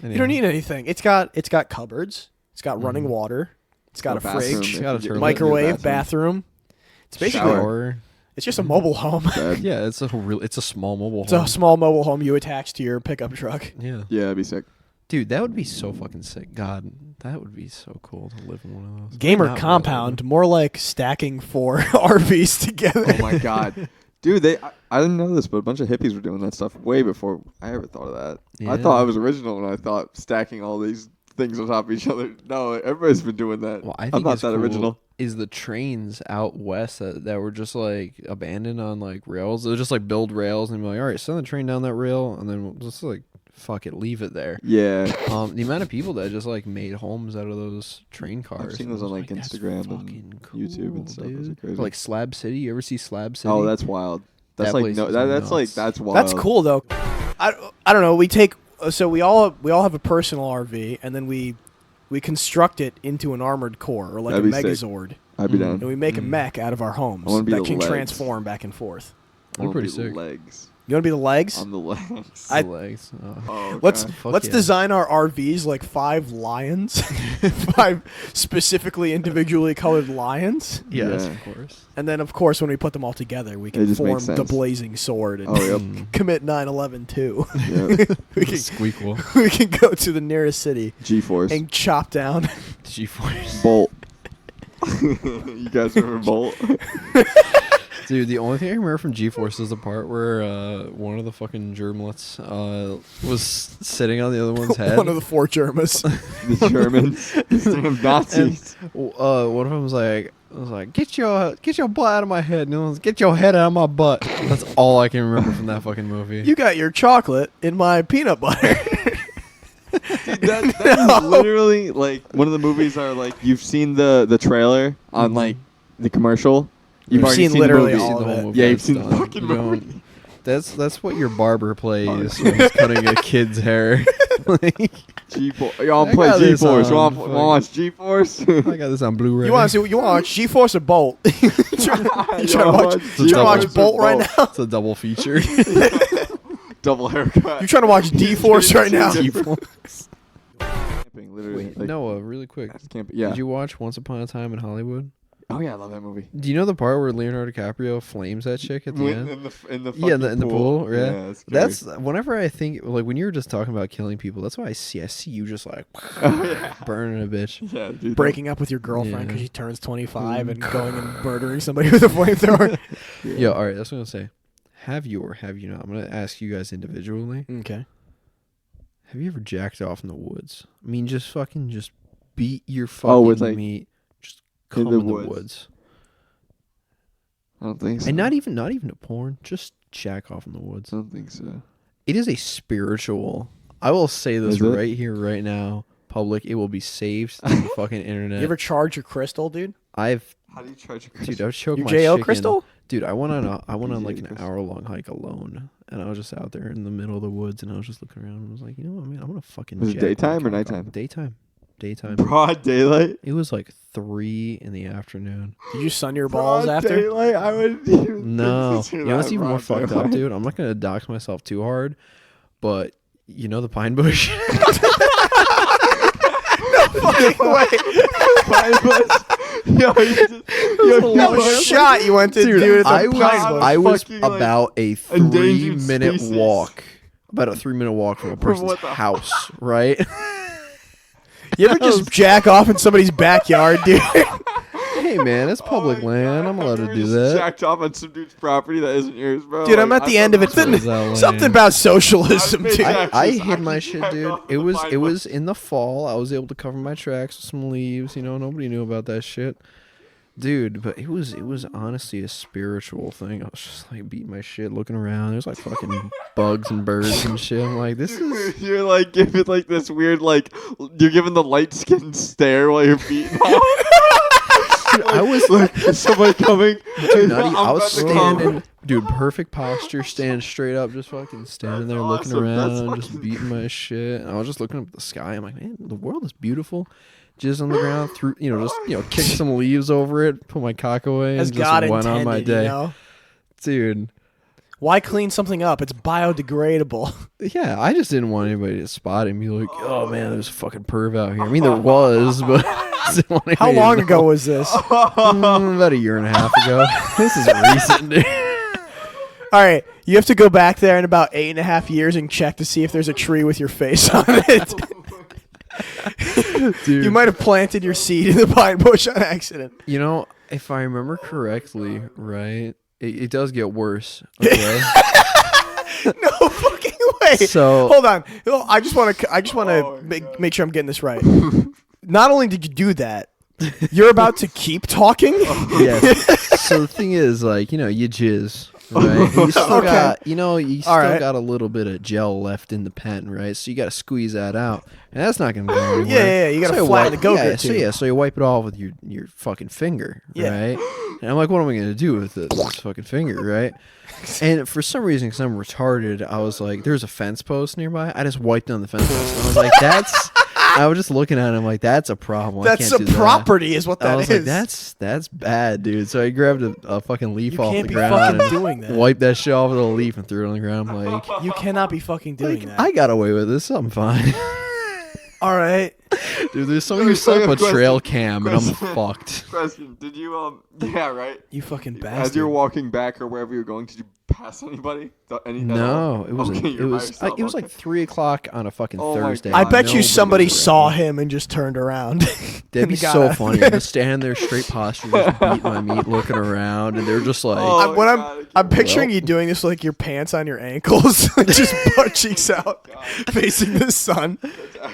you don't need anything. It's got cupboards. It's got running water. It's got a bathroom fridge, if got a you get- toilet. microwave, bathroom. It's basically shower. it's just a mobile home. Bad. Yeah, it's a small mobile It's home. a small mobile home you attach to your pickup truck. Yeah. Yeah, it'd be sick. Dude, that would be so fucking sick. God, that would be so cool to live in one of those. Gamer Not compound, more like stacking 4 RVs together. Oh my god. Dude, I didn't know this, but a bunch of hippies were doing that stuff way before I ever thought of that. I Yeah. thought I was original when I thought stacking all these things on top of each other. No, everybody's been doing that. Well, I I'm think not it's that cool original. is the trains out west that were just like abandoned on like rails. They'll just like build rails and be like, all right, send the train down that rail, and then we'll just like fuck it, leave it there. Yeah. The amount of people that just like made homes out of those train cars. I've seen I those on was like "That's Instagram fucking and cool, YouTube and stuff. Those are dude." crazy. Like Slab City. You ever see Slab City? Oh, that's wild. That's That like place no. is That's like nuts. that's wild. That's cool though. I don't know. We take so we all have a personal RV, and then we construct it into an armored core or like That'd a be sick. Megazord, I'd be Mm. down. and we make a Mm. mech out of our homes I wanna be that the can legs. transform back and forth. They're pretty Be the sick. Legs. You want to be the legs? I'm the legs. I- The legs. Oh. Oh, Let's God. Fuck yeah. design our RVs like 5 lions, 5 specifically individually colored lions, Yes, Yeah. of course. and then of course when we put them all together, we can just form makes the sense. blazing sword and Oh, yep. Mm. commit 9/11 too. Yeah. we can Squeakle. we can go to the nearest city G-force. and chop down. G-force. Bolt. You guys remember Bolt? Dude, the only thing I remember from G-Force is the part where one of the fucking germlets was sitting on the other one's head. One of the 4 Germas. The Germans. These damn Nazis. One of them was like, get your butt out of my head. And the other one's, get your head out of my butt. That's all I can remember from that fucking movie. You got your chocolate in my peanut butter. That is literally like one of the movies are like you've seen the trailer on like the commercial. You've We've already seen literally the movie. all the of whole it. movie. Yeah, you've That's seen the done. fucking You don't- movie. That's what your barber plays when he's cutting a kid's hair. Like, G-force. Y'all I play got this G-force. You on want to watch G-force? I got this on Blu-ray. You want to watch G-Force or Bolt? you trying to watch G-force or Bolt right Bolt? now? It's a double feature. Double haircut. You trying to watch D-Force right now? G-Force. Camping, literally. Wait, like, Noah, really quick. that's camping. Yeah. Did you watch Once Upon a Time in Hollywood? Oh yeah, I love that movie. Do you know the part where Leonardo DiCaprio flames that chick at the end? In the Yeah, in the pool. Yeah, it's that's whenever I think like when you were just talking about killing people. That's why I see you just like burning a bitch. yeah, dude. Breaking up with your girlfriend Yeah. because she turns 25 and going and murdering somebody with a flamethrower. Yeah, all right. That's what I'm gonna say. Have you or have you not? I'm gonna ask you guys individually. Okay. Have you ever jacked off in the woods? I mean, just beat your fucking with, like, meat. Just come in in the the woods. woods. I don't think so. And not even a porn. Just jack off in the woods. I don't think so. It is a spiritual. I will say this Is it? right here, right now, public. It will be saved to the fucking internet. You ever charge your crystal, dude? How do you charge your Dude, I choked Your my JL chicken. crystal? Dude, I went on like an crystal. hour-long hike alone, and I was just out there in the middle of the woods, and I was just looking around, and I was like, you know what, man, I'm gonna fucking. Was it jack my daytime or cock off. nighttime? Daytime. Broad daylight. It was like 3 in the afternoon. Did you sun your balls Broad after? daylight. I would. even No, consider you know what's that even more broad fucked up, daylight. dude? I'm not gonna dox myself too hard, but you know the pine bush. Pine bush. Yo, you just, yo, That was a shot you went to, Dude, dude. It's a I pine was bush. I was fucking, like, about a endangered 3-minute species. walk. About a 3-minute walk from a person's what the house, right? You ever just jack off in somebody's backyard, dude? Hey man, it's public land. I'm allowed to do that. Jacked off on some dude's property that isn't yours, bro. Dude, I'm at the end of it. What is that land? Something about socialism, I dude. Yeah, I just- hid I my just shit, jacked dude. off It the was pine it bush. was in the fall. I was able to cover my tracks with some leaves. You know, nobody knew about that shit, dude. But it was honestly a spiritual thing. I was just like beating my shit, looking around. There's like fucking bugs and birds and shit. I'm like, this is You're like giving like this weird like you're giving the light skinned stare while you're beating off. I was like somebody coming. Dude, nutty. I'm I was about to come. standing, dude, perfect posture, stand straight up, just fucking standing there That's looking awesome. That's around, just fucking beating my shit. And I was just looking up at the sky. I'm like, man, the world is beautiful. Jizz on the ground, through, kick some leaves over it, put my cock away, As and just God went intended, on my day, you know? dude. Why clean something up? It's biodegradable. Yeah, I just didn't want anybody to spot it and be like, oh man, there's a fucking perv out here. I mean, there was, but I just didn't want How anybody to long know. ago was this? About a year and a half ago. This is recent, dude. All right, you have to go back there in about 8.5 years and check to see if there's a tree with your face on it. Dude. You might have planted your seed in the pine bush on accident. You know, if I remember correctly, right, it does get worse. Okay. No fucking way. So- hold on. I just want to make sure I'm getting this right. Not only did you do that, you're about to keep talking. Yes. So the thing is, like, you jizz Right? You still Okay. got, you still right. got a little bit of gel left in the pen, right? So you got to squeeze that out, and that's not going to go anywhere. Yeah, you gotta So flatten wipe- the Go-Gurt yeah, tube. so you wipe it off with your fucking finger, Yeah. right? And I'm like, what am I going to do with this fucking finger, right? And for some reason, because I'm retarded, I was like, there's a fence post nearby. I just wiped on the fence post. And I was like, I was just looking at it. I'm like, that's a problem. I That's can't a do that. property, is what I that was is. like, that's bad, dude. So I grabbed a fucking leaf You off can't the be ground fucking and doing that. wiped that shit off with a leaf and threw it on the ground. I'm like, You cannot be fucking doing that. I got away with this. I'm fine. All right. Dude, there's somebody who set up a Question. trail cam and I'm Question. fucked. Question: Did you yeah, right? You fucking As bastard. you're walking back or wherever you're going, did you pass anybody? No, it was Okay, it you're by was yourself, it was like okay. 3:00 on a fucking Oh my Thursday. God. I bet you Nobody somebody was saw around. him and just turned around. That'd be And so got funny. I'm just standing there, straight posture, just beating my meat, looking around, and they're just like, Oh, I'm, when God, I I'm can't picturing wait. you doing this with, like your pants on your ankles, just butt cheeks out, facing the sun.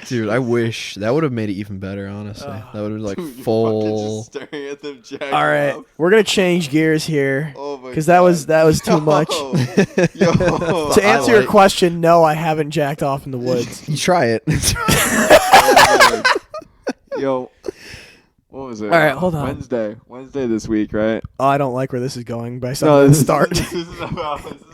dude, I wish that would have made it even better. Honestly, that would have been like Dude, you're full. fucking just staring at them jacking All right, off. we're gonna change gears here Oh my because that was God. too much. Yo. To answer your like- question, no, I haven't jacked off in the woods. You try it. Yo. What was it? All right, hold on. Wednesday this week, right? Oh, I don't like where this is going. By No, something this start. This is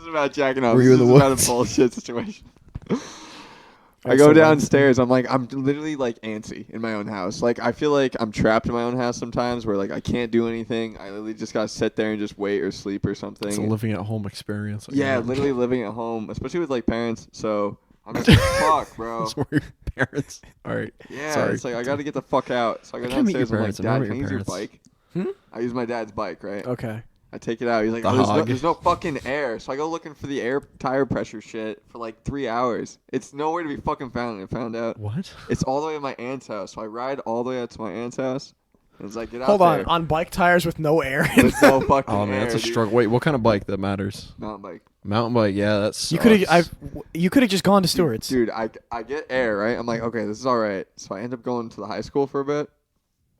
about jacking off. Were you This in is the about a woods? bullshit situation. I Alright, go so downstairs. I'm like, I'm literally like antsy in my own house. Like, I feel like I'm trapped in my own house sometimes, where like I can't do anything. I literally just gotta sit there and just wait or sleep or something. It's a living at home experience. Yeah, literally living at home, especially with like parents. So I'm just like, fuck, bro. That's where your parents. All right. Yeah, Sorry. it's like I gotta get the fuck out. So I go I can't meet your downstairs. I'm like, parents. Dad, I never can I use met your your bike? Hmm? I use my dad's bike, right? Okay. I take it out. He's like, The oh, hog. there's no fucking air. So I go looking for the air tire pressure shit for like 3 hours. It's nowhere to be fucking found. I found out. What? It's all the way to my aunt's house. So I ride all the way out to my aunt's house. And it's like, get out Hold on. there. On bike tires with no air in There's no fucking Oh man, air, that's a dude. struggle. Wait, what kind of bike that matters? Mountain bike. Mountain bike. Yeah, that's. You could have. You could have just gone to Stewart's. Dude, I get air, right? I'm like, okay, this is all right. So I end up going to the high school for a bit.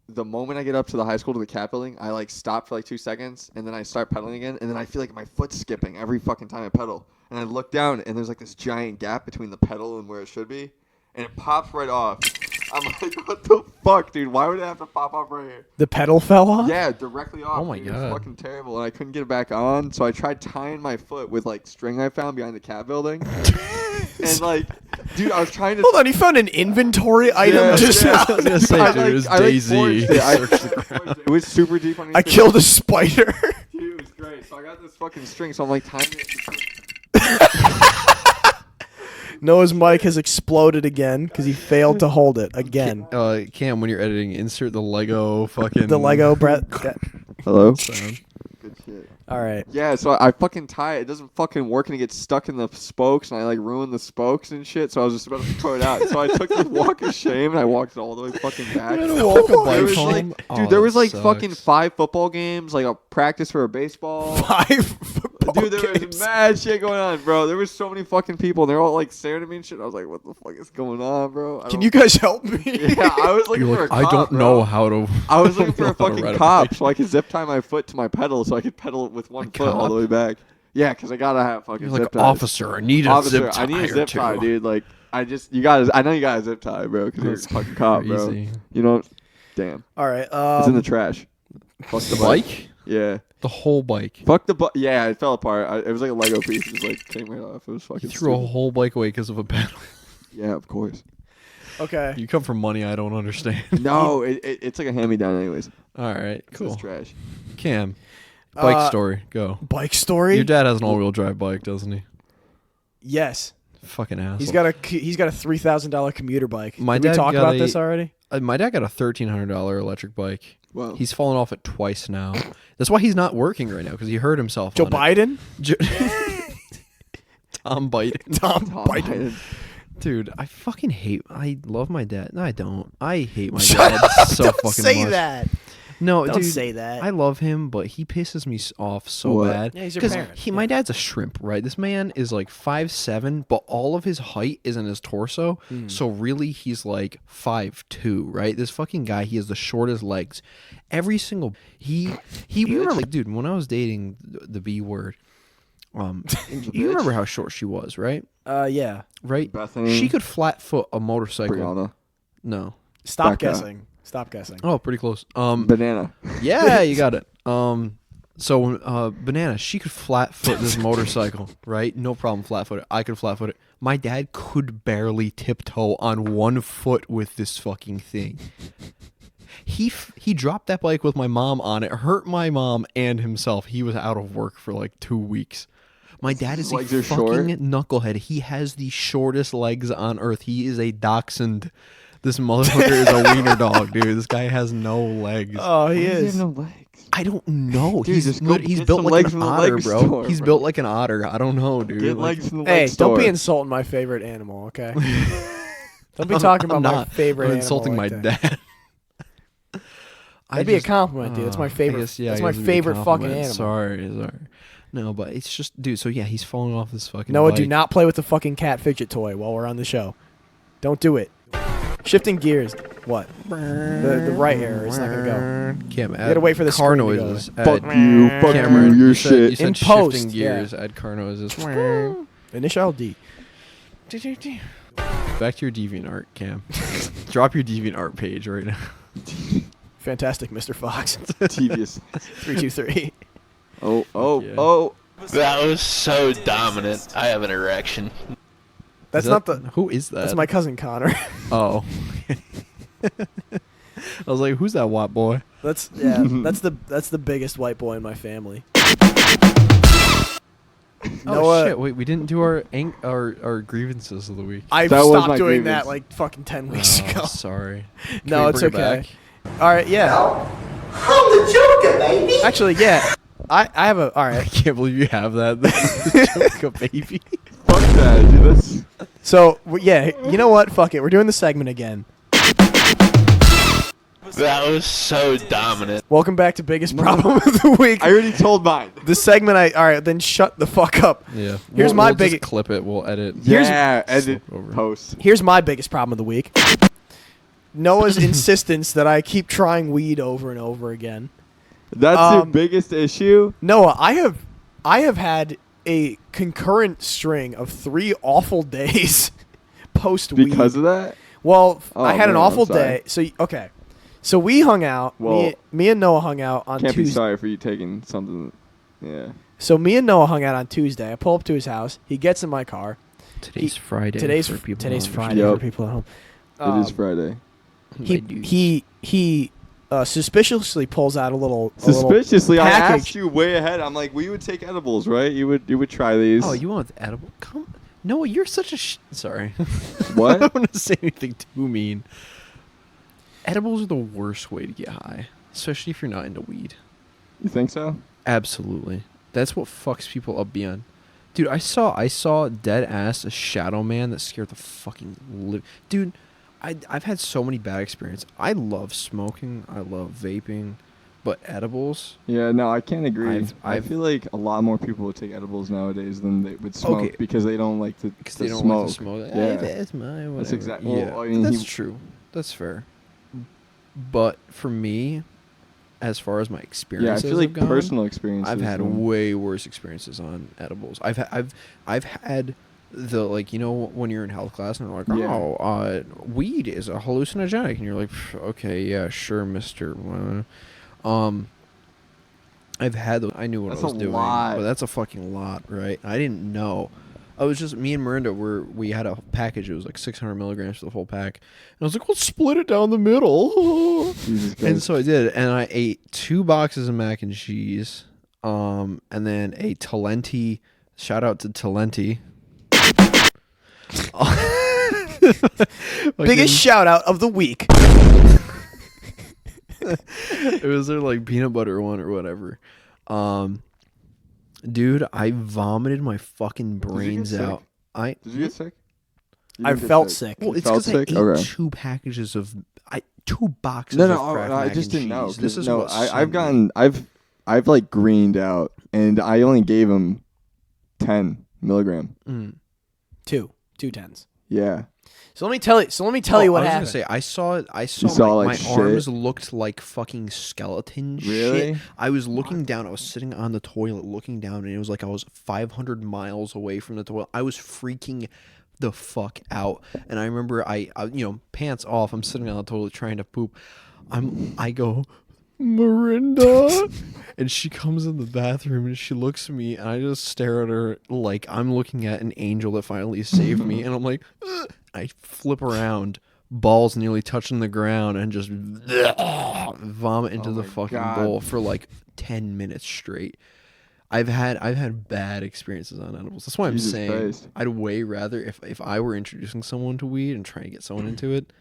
The moment I get up to the high school to the Cap building, I like stop for like 2 seconds, and then I start pedaling again, and then I feel like my foot's skipping every fucking time I pedal. And I look down, and there's like this giant gap between the pedal and where it should be, and it pops right off. I'm like, what the fuck, dude? Why would it have to pop off right here? The pedal fell off. Yeah, directly off. Oh my dude. It God. was fucking terrible, and I couldn't get it back on. So I tried tying my foot with like string I found behind the Cap building, and like, dude, I was trying to. Hold on. You found an inventory item Yeah, just yeah. now. I was gonna say, I, dude, it was I, Daisy. forged it. Search the I, it was super deep on I killed a spider. Dude, it was great. So I got this fucking string, so I'm like tying it. Noah's mic has exploded again because he failed to hold it again. Cam, when you're editing, insert the Lego fucking. The Lego Brett. Hello? sound. Good shit. All right. Yeah, so I fucking tie it. It doesn't fucking work, and it gets stuck in the spokes, and I like ruin the spokes and shit. So I was just about to throw it out. So I took the walk of shame, and I walked it all the way fucking back. You had to walk a There bike was home? like, Oh, dude, there was that like fucking sucks. 5 football games, like a practice for a baseball. 5 football Dude, there games. was mad shit going on, bro. There was so many fucking people, and they're all like staring at me and shit. I was like, what the fuck is going on, bro? I Can don't- you guys help me? Yeah, I was looking You're for like, a cop, I don't bro. know how to. I was looking for know a how to fucking ride a cop bike. so I could zip tie my foot to my pedal so I could pedal with one foot all the cop? way back. Yeah, because I gotta have fucking You're zip like, ties. officer, I need a Officer, zip tie. I need a zip tie, or two." dude. Like, I know you got a zip tie, bro, because you're a That's fucking cop, bro. crazy. You know, damn. All right. It's in the trash. Fuck The the bike? Yeah. The whole bike. Fuck the bike. Yeah, it fell apart. It was like a Lego piece. It just like came right off. It was fucking You threw a stupid. whole bike away because of a pedal. Yeah, of course. Okay. You come from money I don't understand. No, it's like a hand-me-down anyways. All right, It's cool. just trash. Cam, bike Uh, story, go. Bike story. Your dad has an all-wheel drive bike, doesn't he? Yes. Fucking asshole. He's got a $3,000 commuter bike. My Did we dad talk got about a- this already? My dad got a $1,300 electric bike. Wow. He's fallen off it twice now. That's why he's not working right now because he hurt himself. Joe on it. Biden. Tom Biden. Tom Tom Biden. Biden. Dude, I fucking hate. I love my dad. No, I don't. I hate my Shut dad up, so don't fucking say much. that. No, Don't dude. say that. I love him, but he pisses me off so What? bad. Yeah, he's your 'Cause parent. my dad's a shrimp, right? This man is like 5'7", but all of his height is in his torso. Hmm. So really, he's like 5'2", right? This fucking guy, he has the shortest legs. Every single he remember, like, dude, when I was dating the B word, You remember how short she was, right? Yeah. Right. Bethany. She could flat foot a motorcycle. Brianna. No. Stop Becca. guessing. Stop guessing. Oh, pretty close. Banana. Yeah, you got it. So Banana, she could flat foot this motorcycle, right? No problem, flat foot it. I could flat foot it. My dad could barely tiptoe on 1 foot with this fucking thing. He dropped that bike with my mom on it, hurt my mom and himself. He was out of work for like 2 weeks. My dad is a Legs are fucking short? knucklehead. He has the shortest legs on earth. He is a dachshund. This motherfucker is a wiener dog, dude. This guy has no legs. Oh, he Why does he is. have no legs? I don't know. Dude, he's just go he's get built some like legs an from the otter, leg bro. store, He's bro. built like an otter. I don't know, dude. Get Like, legs from the Hey, leg store. don't be insulting my favorite animal, okay? Don't be talking I'm about my not. favorite I'm animal. insulting like my that. dad. That'd be a compliment, dude. That's my favorite. I guess, yeah, that's I my guess it'd be a favorite fucking compliment. animal. Sorry. No, but it's just, dude. So yeah, he's falling off this fucking. Noah, bike. do not play with the fucking cat fidget toy while we're on the show. Don't do it. Shifting gears. What? The right arrow is not gonna go. Cam, You gotta wait for the car screen to go. noises. Fuck Add you. Fuck Cameron, you. Your said, you shit. said In shifting post, gears. Add car noises. Initial D. Back to your DeviantArt, Cam. Drop your DeviantArt page right now. Fantastic, Mr. Fox. Tedious. 323. Oh. Yeah. That was so dominant. I have an erection. That's Is not that- the. Who is that? That's my cousin Connor. Oh. I was like, who's that white boy? That's That's the biggest white boy in my family. Oh Noah, shit! Wait, we didn't do our grievances of the week. I've That was stopped my doing grievance. that like fucking 10 weeks Oh, ago. sorry. Can No, we it's bring it okay. back? All right, yeah. I'm the Joker, baby. Actually, yeah. I have a. All I right. can't believe you have that. Joke, baby. Fuck that, dude. That's So yeah, you know what? Fuck it. We're doing the segment again. That was so dominant. Welcome back to biggest problem of the week. I already told mine. The segment. All right. Then shut the fuck up. Yeah. Here's my we'll big- just clip it. We'll edit. Here's- Yeah, edit Slip over. post. Here's my biggest problem of the week. Noah's insistence that I keep trying weed over and over again. That's your biggest issue. Noah, I have had a concurrent string of 3 awful days post weed. Because of that? Well, Oh, I had an man, awful I'm sorry. day. So okay, so we hung out. Well, me and Noah hung out on Can't be Tuesday. sorry for you taking something. Yeah. So me and Noah hung out on Tuesday. I pull up to his house. He gets in my car. Today's Friday. Today's for people today's who Friday Yep. for people at home. It is Friday. understand. He suspiciously pulls out a little Suspiciously, I package. asked you way ahead. I'm like, well, you would take edibles, right? You would try these. Oh, you want the edible? Come. No, you're such a. Sorry. What? I don't want to say anything too mean. Edibles are the worst way to get high, especially if you're not into weed. You think so? Absolutely. That's what fucks people up beyond. Dude, I saw dead ass a shadow man that scared the fucking dude. I've had so many bad experiences. I love smoking. I love vaping, but edibles. Yeah, no, I can't agree. I I've- feel like a lot more people would take edibles nowadays than they would smoke Okay. because they don't like to, Because to they don't smoke. like to smoke. Yeah. That's my whatever. exactly- Yeah, well, I mean, that's he- true. That's fair. But for me, as far as my Yeah, I experiences, feel like have gone, personal experiences. I've had and- way worse experiences on edibles. I've had the, like, you know, when you're in health class and they're like, Yeah. oh, weed is a hallucinogenic, and you're like, okay, yeah, sure, Mister. I've had those. I knew what That's I was a doing, lot. but that's a fucking lot, right? I didn't know. I was just me and Miranda we had a package. It was like 600 milligrams for the whole pack, and I was like, let's split it down the middle. Jesus And Christ. so I did, and I ate 2 boxes of mac and cheese, and then a Talenti. Shout out to Talenti. biggest shout out of the week. It was their like peanut butter one or whatever. Dude, I vomited my fucking brains sick? out. Did you get sick? You I didn't get felt sick. Well, You it's felt because I sick? ate Okay. 2 packages of 2 boxes No, of no, Kraft I mac just and didn't know. cheese. 'cause This is no, what I've sent me. gotten, I've like greened out, and I only gave him 10 milligram. 2 10s. Yeah. So let me tell you. So let me tell you what I was happened. gonna say I saw it. I saw, saw, my like, shit? arms looked like fucking skeleton Really? shit. I was looking down. I was sitting on the toilet looking down, and it was like I was 500 miles away from the toilet. I was freaking the fuck out. And I remember I pants off. I'm sitting on the toilet trying to poop. I go, Marinda, and she comes in the bathroom and she looks at me and I just stare at her like I'm looking at an angel that finally saved me, and I'm like, ugh. I flip around, balls nearly touching the ground, and just vomit into the my fucking God. bowl for like 10 minutes straight. I've had bad experiences on edibles. That's why I'm Jesus saying Christ. I'd way rather if I were introducing someone to weed and trying to get someone into it,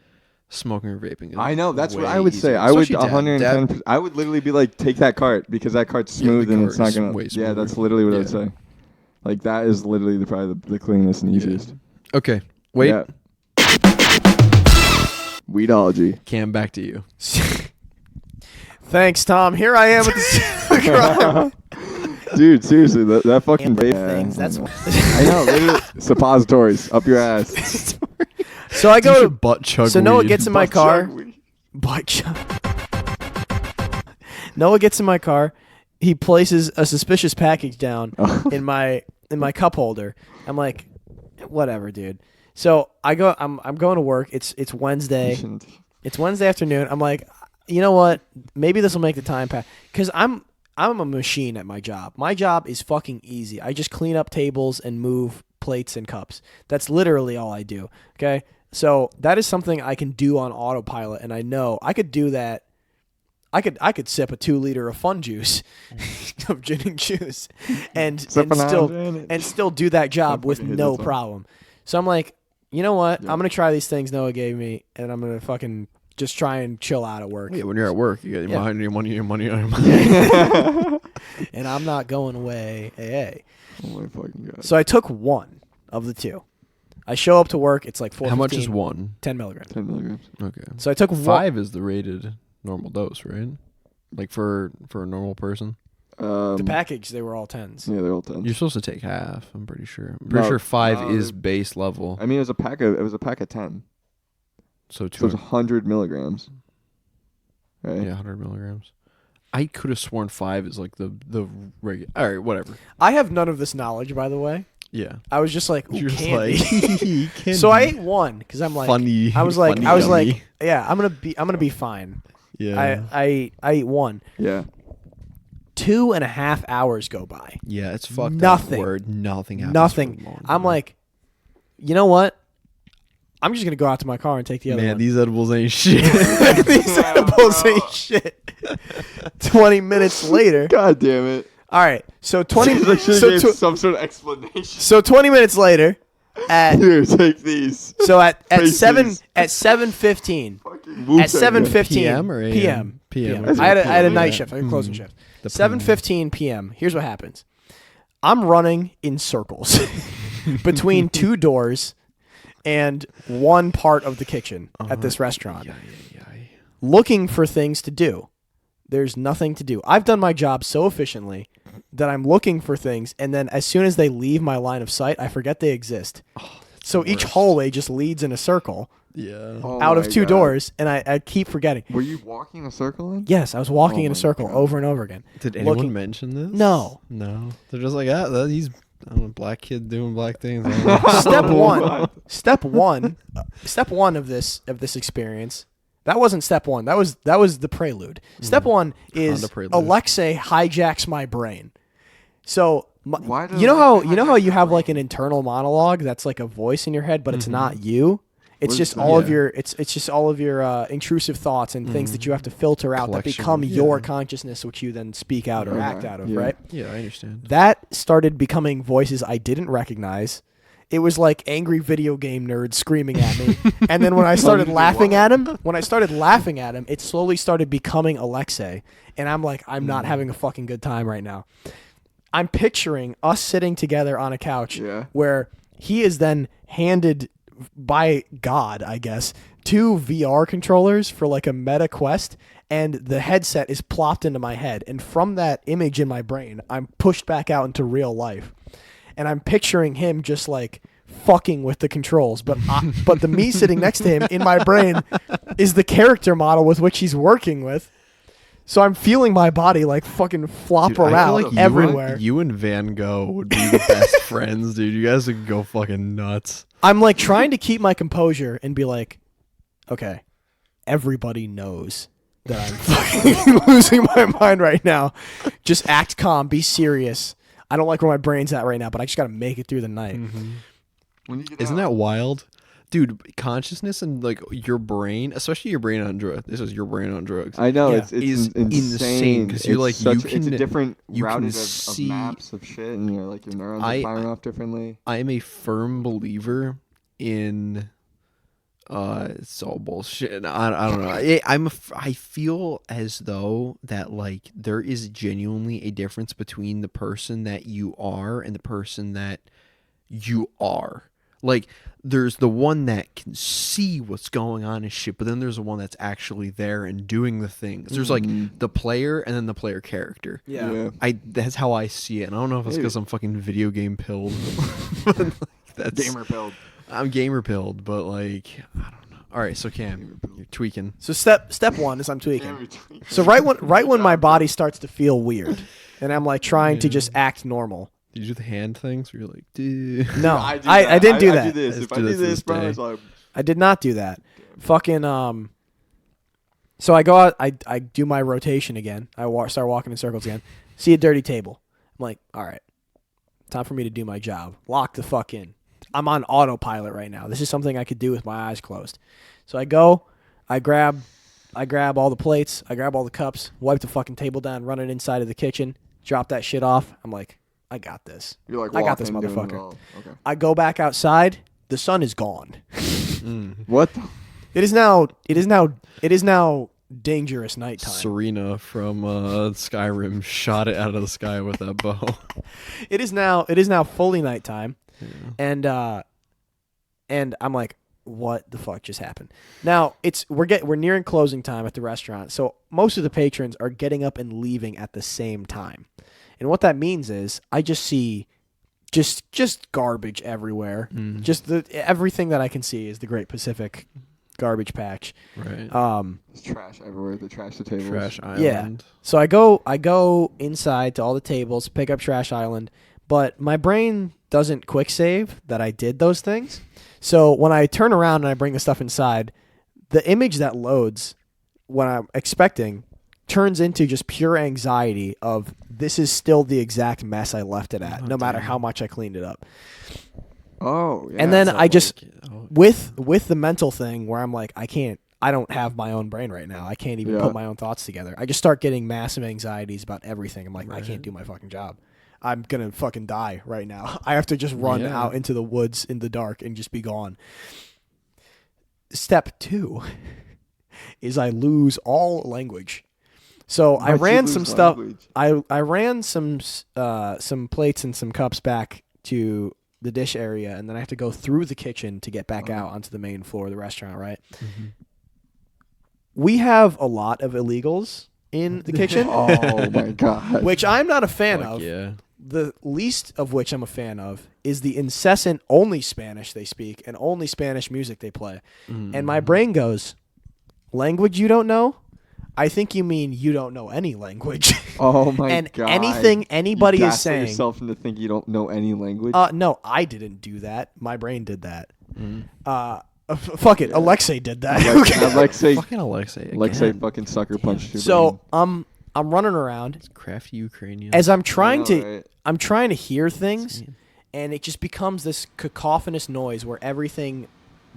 smoking or vaping. Is I know. That's what way I would say. easier. I would Especially dab. 110. I would literally be like, take that cart because that cart's smooth the and it's cart not is gonna. way Yeah, that's smoother. literally what I would Yeah. say. Like that is literally probably the cleanest and easiest. Okay, wait. Yeah. Weedology. Cam, back to you. Thanks, Tom. Here I am with the Dude, seriously, that fucking vape things. That's I know. Literally, suppositories up your ass. so I You go to should butt chug. So Noah weed. gets in my car. Noah gets in my car. He places a suspicious package down in my cup holder. I'm like, whatever, dude. So I go. I'm going to work. It's Wednesday. It's Wednesday afternoon. I'm like, you know what? Maybe this will make the time pass. Because I'm a machine at my job. My job is fucking easy. I just clean up tables and move plates and cups. That's literally all I do. Okay? So that is something I can do on autopilot, and I know I could do that. I could sip a 2 liter of fun juice of gin and juice and Sipping on gin. still do that job with fucking hate no that song. problem. So I'm like, you know what? I'm gonna try these things Noah gave me, and I'm gonna fucking just try and chill out at work. Yeah, when you're at work, you got your Yeah. mind, your money, your money, your money. And I'm not going away. Hey. Oh my fucking god. So I took one of the two. I show up to work. It's like 4. How much is one? 10 milligrams. 10 milligrams. Okay. So I took 5 is the rated normal dose, right? Like for a normal person. The package. They were all 10s. Yeah, they're all 10. You're supposed to take half. I'm pretty sure. I'm pretty No, sure 5 no, is they're- base level. I mean, it was a pack of 10. So So it's 200. 100 milligrams. Right? Yeah, 100 milligrams. I could have sworn 5 is like the regular. All right, whatever. I have none of this knowledge, by the way. Yeah. I was just like, ooh, You're just candy. like, So I ate one because I'm like, Funny- I was like, funny I was yummy. like, yeah, I'm gonna be fine. Yeah. I ate one. Yeah. 2.5 hours go by. Yeah, it's fucked Nothing. up. Word. Nothing happens. Nothing. for a long I'm time. like, you know what? I'm just gonna go out to my car and take the other man, one. these edibles ain't shit. These edibles ain't shit. 20 minutes later. God damn it. All right. So 20. Like, should've so, gave tw- some sort of explanation. so 20 minutes later, at Here, take these. so at Faces. 7:15. Fucking At 7:15 PM or AM? PM. PM. That's I had a PM. night Yeah. shift. I had a closing shift. The 7:15 p.m. Here's what happens. I'm running in circles between 2 doors and one part of the kitchen at this restaurant, looking for things to do. There's nothing to do. I've done my job so efficiently that I'm looking for things, and then as soon as they leave my line of sight, I forget they exist. So each hallway just leads in a circle Yeah. Oh out of my 2 God. doors, and I keep forgetting. Were you walking a circle in? Yes, I was walking Oh in a my circle God. over and over again. Did anyone looking- mention this? No. No. They're just like, he's I don't know, black kid doing black things. I don't know. Step one of this experience. That wasn't step one. That was the prelude. Step one is Honda prelude. Alexei hijacks my brain. So Why does you know how Alexei you hijack have your like an internal monologue that's like a voice in your head, but it's not you. It's What just is all that? of your it's just all of your intrusive thoughts and things that you have to filter out that Collection. become your Yeah. consciousness, which you then speak out or Okay. act out of, Yeah. right? Yeah, I understand. That started becoming voices I didn't recognize. It was like angry video game nerds screaming at me. And then when I started laughing at him, it slowly started becoming Alexei. And I'm like, I'm not having a fucking good time right now. I'm picturing us sitting together on a couch Yeah. where he is then handed by God, I guess, 2 VR controllers for like a Meta Quest, and the headset is plopped into my head. And from that image in my brain, I'm pushed back out into real life. And I'm picturing him just like fucking with the controls, but but the me sitting next to him in my brain is the character model with which he's working with. So I'm feeling my body like fucking flop Dude, I feel around like everywhere. You and Van Gogh would be the best friends, dude. You guys would go fucking nuts. I'm like trying to keep my composure and be like, okay, everybody knows that I'm fucking losing my mind right now. Just act calm, be serious. I don't like where my brain's at right now, but I just got to make it through the night. When you get Isn't out- that wild? Dude, consciousness and like your brain, especially your brain on drugs. This is your brain on drugs. I know Yeah. it's Is insane insane 'cause you're It's like, you such- it's a can- different you can routed of see- maps of shit, and you're like your neurons I- are firing off differently. I am a firm believer in it's all bullshit. I don't know. I feel as though that like there is genuinely a difference between the person that you are and the person that you are. Like there's the one that can see what's going on and shit, but then there's the one that's actually there and doing the things. There's like the player and then the player character. Yeah. That's how I see it. And I don't know if it's because I'm fucking video game pilled. But, like, that's Gamer build. I'm gamer pilled, but like I don't know. All right, so Cam, you're tweaking. So step one is I'm tweaking. So right when my body starts to feel weird, and I'm like trying to just act normal. Did you do the hand things where you're like, dude? No, I, do I that. didn't do I that. do this. Let's If I do do this this, this bro, day. it's like, I did not do that. Fucking So I go out. I do my rotation again. I start walking in circles again. See a dirty table. I'm like, all right, time for me to do my job. Lock the fuck in. I'm on autopilot right now. This is something I could do with my eyes closed. So I go. I grab all the plates. I grab all the cups. Wipe the fucking table down. Run it inside of the kitchen. Drop that shit off. I'm like, I got this. you're like I got this, walking, doing it motherfucker. all. Okay. I go back outside. The sun is gone. What? The? It is now dangerous nighttime. Serena from Skyrim shot it out of the sky with that bow. It is now fully nighttime, and I'm like, what the fuck just happened? Now we're nearing closing time at the restaurant, so most of the patrons are getting up and leaving at the same time, and what that means is I just see just garbage everywhere. Just everything that I can see is the Great Pacific garbage patch. Right. There's trash everywhere. They trash the tables. Trash Island. Yeah. So I go inside to all the tables, pick up Trash Island, but my brain doesn't quick save that I did those things. So when I turn around and I bring the stuff inside, the image that loads when I'm expecting turns into just pure anxiety of this is still the exact mess I left it at, no matter how much I cleaned it up. Oh, yeah. And then I just oh, with the mental thing where I'm like, I don't have my own brain right now. I can't even Yeah. put my own thoughts together. I just start getting massive anxieties about everything. I'm like, I can't do my fucking job. I'm going to fucking die right now. I have to just run Yeah. out into the woods in the dark and just be gone. Step 2 is I lose all language. So I Why'd you ran lose some stuff. language? I ran some plates and some cups back to the dish area, and then I have to go through the kitchen to get back out onto the main floor of the restaurant, right? We have a lot of illegals in the kitchen, Oh my god. which I'm not a fan fuck of. yeah. The least of which I'm a fan of is the incessant only Spanish they speak and only Spanish music they play. And my brain goes, language you don't know? I think you mean you don't know any language. Oh my and god. anything anybody you is gaslit saying. yourself into think you don't know any language. No, I didn't do that. My brain did that. Fuck it, Alexei did that. Alexei, Fucking Alexei. Alexei Again. fucking sucker punched you. So I'm running around Crafty Ukrainian. as I'm trying know, to right? I'm trying to hear things, and it just becomes this cacophonous noise where everything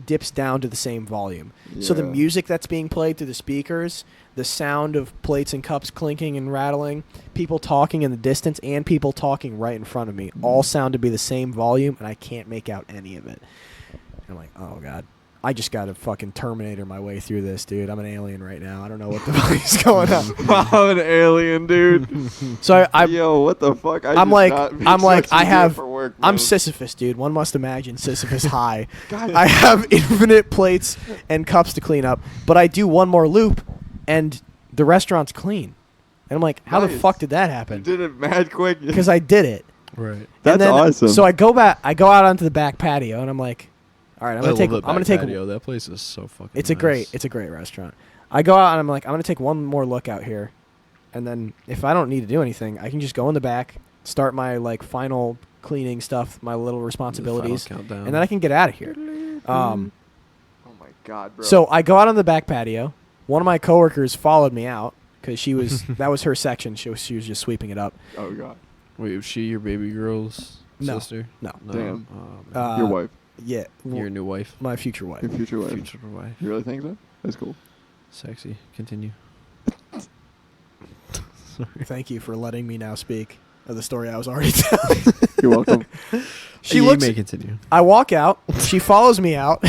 dips down to the same volume. So the Yeah. music that's being played through the speakers, the sound of plates and cups clinking and rattling, people talking in the distance, and people talking right in front of me all sound to be the same volume, and I can't make out any of it. And I'm like, oh god. I just got to fucking Terminator my way through this, dude. I'm an alien right now. I don't know what the fuck is going on. I'm an alien, dude. So I Yo, what the fuck? I I'm did like, not make I'm like, such I a deal have, for work, I'm bro. Sisyphus, dude. One must imagine Sisyphus high. God. I have infinite plates and cups to clean up, but I do one more loop, and the restaurant's clean. And I'm like, how the Nice. fuck did that You happen? did it mad quick. Because I did it. Right. That's and then, awesome. So I go out onto the back patio, and I'm like, all right, I'm gonna take patio. That place is so fucking. It's a great restaurant. I go out and I'm like, I'm gonna take one more look out here, and then if I don't need to do anything, I can just go in the back, start my like final cleaning stuff, my little responsibilities, countdown. and then I can get out of here. oh my god, bro. So I go out on the back patio. One of my coworkers followed me out because she was that was her section. She was just sweeping it up. oh god, Wait, was she your baby girl's No. sister? No. Damn. Man. your wife, Yeah, Your new wife. my future wife. your future wife. Future wife. You really think so? That's cool. Sexy. Continue. Thank you for letting me now speak of the story I was already telling. You're welcome. She You looks. may continue. I walk out. She follows me out.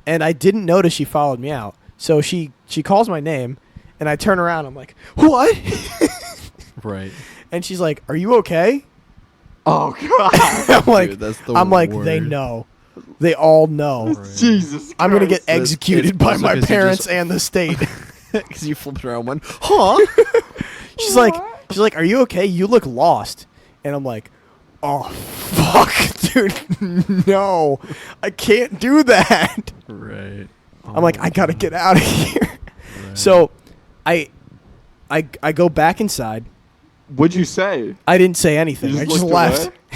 And I didn't notice she followed me out. So she calls my name, and I turn around. I'm like, what? Right. And she's like, are you okay? Oh god, I'm like, Dude, that's the I'm like, word. they know. They all know. Right. Jesus! I'm gonna get Christ. executed it's by also my 'cause you parents just- and the state. Because you flipped around one. Huh? she's like, are you okay? You look lost. And I'm like, oh fuck, dude, no, I can't do that. Right. I'm like, I gotta get out of here. Right. So, I go back inside. What'd you say? I didn't say anything. You I just just looked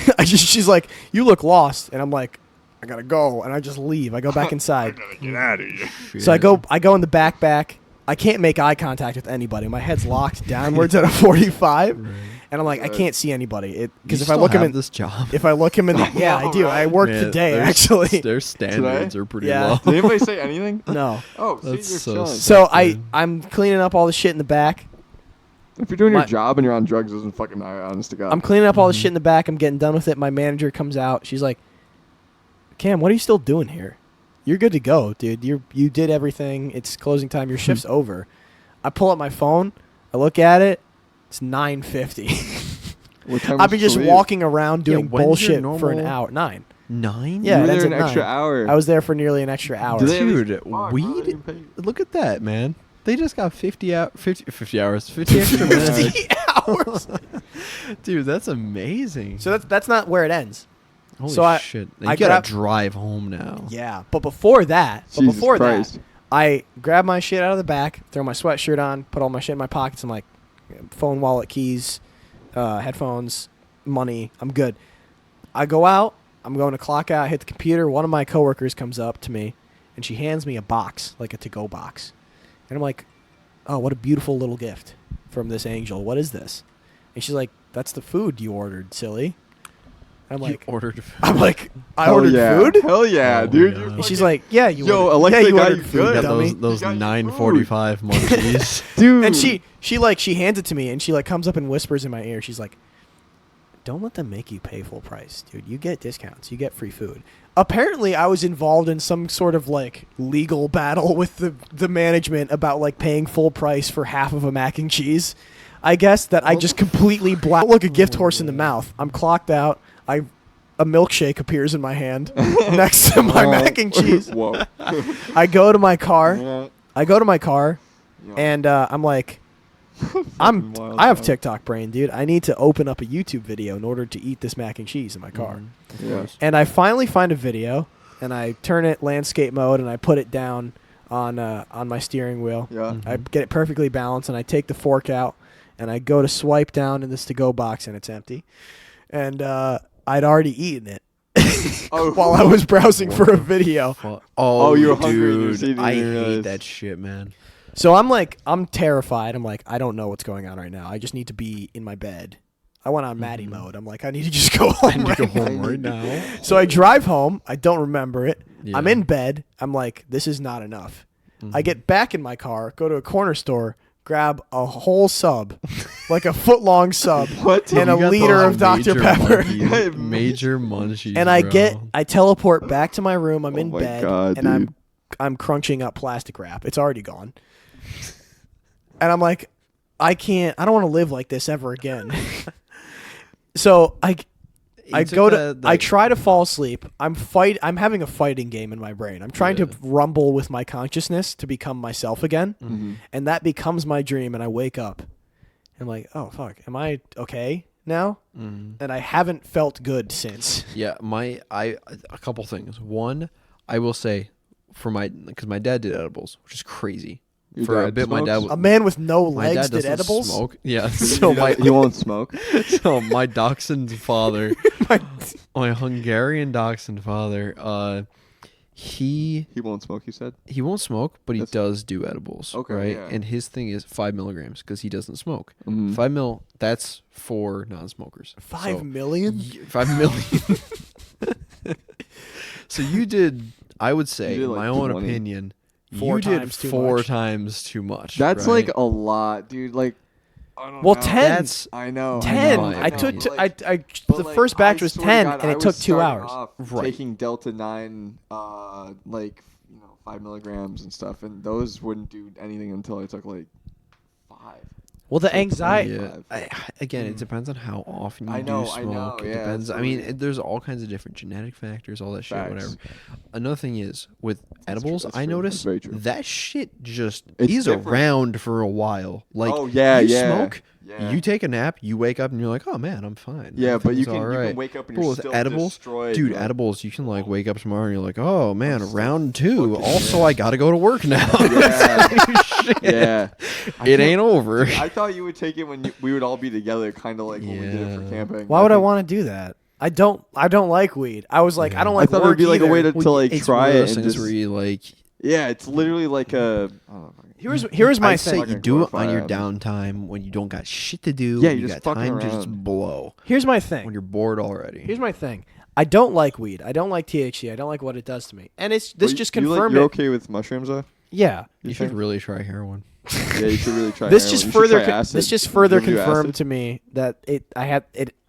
left. She's like, you look lost, and I'm like, I gotta go, and I just leave. I go back inside. Get out of here. So I go in the back. I can't make eye contact with anybody. My head's locked downwards at a 45, Right. and I'm like, I can't see anybody. Because You if I still look him have in, this job. if I look him in, yeah, I do. I work Man, today their actually. Their standards are pretty Yeah. low. Did anybody say anything? No. Oh, see, That's you're so chilling. sick. So dude. I'm cleaning up all the shit in the back. If you're doing My- your job and you're on drugs, isn't fucking honest to God. I'm cleaning up all the shit in the back. I'm getting done with it. My manager comes out. She's like, Cam, what are you still doing here? You're good to go, dude. You did everything. It's closing time. Your shift's over. I pull up my phone. I look at it. It's 9:50. What time I've was been you just to leave? walking around doing when's your bullshit for an normal- hour. 9. 9? Yeah, You it were ends there an at extra 9. hour. I was there for nearly an extra hour. Do they at least- Dude, Fuck, why weed? didn't you pay- Look at that, man. They just got 50 hours, 50 extra minutes. 50 hours. Dude, that's amazing. So that's not where it ends. Holy so I- shit. I You gotta grab- drive home now. Yeah, but before that, Jesus Christ. I grab my shit out of the back, throw my sweatshirt on, put all my shit in my pockets. I'm like, phone, wallet, keys, headphones, money. I'm good. I go out. I'm going to clock out, hit the computer. One of my coworkers comes up to me, and she hands me a box, like a to-go box. And I'm like, oh, what a beautiful little gift from this angel. What is this? And she's like, that's the food you ordered, silly. I'm You like, ordered I Hell ordered yeah. food? Hell yeah, Oh dude. my You're God. And she's fucking- like, yeah, you Yo, ordered, Alexa you got ordered you food, good. got dummy. those You got your 9:45 munchies. dude. And she hands it to me, and she like comes up and whispers in my ear. She's like, don't let them make you pay full price, dude. You get discounts. You get free food. Apparently, I was involved in some sort of like legal battle with the management about like paying full price for half of a mac and cheese. I guess that I just completely look a gift horse in the mouth. I'm clocked out. A milkshake appears in my hand next to my mac and cheese. Whoa. I go to my car. Yeah. Yeah. And I'm like, Wild I have time. TikTok brain, dude. I need to open up a YouTube video in order to eat this mac and cheese in my car. Yeah. And I finally find a video, and I turn it landscape mode, and I put it down on my steering wheel. Yeah. I get it perfectly balanced, and I take the fork out, and I go to swipe down in this to-go box, and it's empty. And I'd already eaten it Oh. while I was browsing for a video. Oh, you were hungry and you dude, didn't I even hate realize. that shit, man. So I'm terrified. I'm like, I don't know what's going on right now. I just need to be in my bed. I went on Maddie mode. I'm like, I need to just go home. I need to right go now. home right now. So I drive home. I don't remember it. I'm Yeah. in bed. I'm like, this is not enough. Mm-hmm. I get back in my car, go to a corner store, grab a whole sub, like a foot-long sub, What? and a You got liter those of Dr. major Pepper. monkeys- major munchies. And I bro. I teleport back to my room. I'm Oh in my bed, God, and dude. I'm crunching up plastic wrap. It's already gone. And I'm like, I don't want to live like this ever again. So I took go to the- I try to fall asleep. I'm having a fighting game in my brain. I'm trying to Yeah. rumble with my consciousness to become myself again. Mm-hmm. And that becomes my dream, and I wake up I'm like, oh fuck, am I okay now? Mhm. And I haven't felt good since. Yeah, a couple things. One, I will say, because my dad did edibles, which is crazy. Your For a dad bit, my dad smokes? A man with no my legs dad did doesn't edibles. smoke. Yeah, so He won't smoke. my dachshund father, My- my Hungarian dachshund father, he He won't smoke. You said. won't smoke, but he That's- does do edibles. Okay, right? yeah. And his thing is 5 milligrams because he doesn't smoke. Mhm. 5 mil, that's for non-smokers. 5 So, million? 5 million. So you did, I would say, You did, in like, my own 20. opinion, Four you did times too 4 much. times too much. That's right? like a lot, dude. Like, I don't Well, know. 10. That's I know. 10. I know, I know, took. but The but, like, first batch I was swear to 10, God, and I it was took 2 starting hours. off Right. Taking Delta 9, 5 milligrams and stuff, and those wouldn't do anything until I took like 5. Well, the anxiety. Yeah. Again, it depends on how often you I know, do I smoke. know, It yeah, depends. that's I mean, really- there's all kinds of different genetic factors, all that shit, Facts. whatever. Another thing is with true, edibles, that's I true, notice that's very true. that shit just It's is different. around for a while. Like, Oh, yeah, you yeah, smoke, yeah. you take a nap, you wake up, and you're like, oh man, I'm fine. Yeah, but you Everything's can alright. wake up and But you're with still edibles, destroyed. dude, like- edibles, you can like wake up tomorrow and you're like, oh man, still round 2. fucking Also, dead. I gotta go to work now. Yeah. Shit. Yeah. I It can't- ain't over. I thought you would take it when we would all be together, kind of like when we did it for Yeah. camping. Why would I think- want to do that? I don't like weed. I was like, I don't I like thought work it'd be like a either. way to like It's try one of it those and things just. where you like. Yeah, it's literally like a. I don't know. Here's my I say thing. you do it Glorify on your it. downtime when you don't got shit to do. Yeah, when you're you just got fucking time to just around. blow Here's my when thing. you're bored already. Here's my thing. I don't like weed. I don't like THC. I don't like what it does to me. And this just confirmed You're it. okay with mushrooms, though? Yeah. you You should think? really try heroin. Yeah, you should really try. This heroin. just You should further try acid. this just Did further you ever do confirmed acid? to me that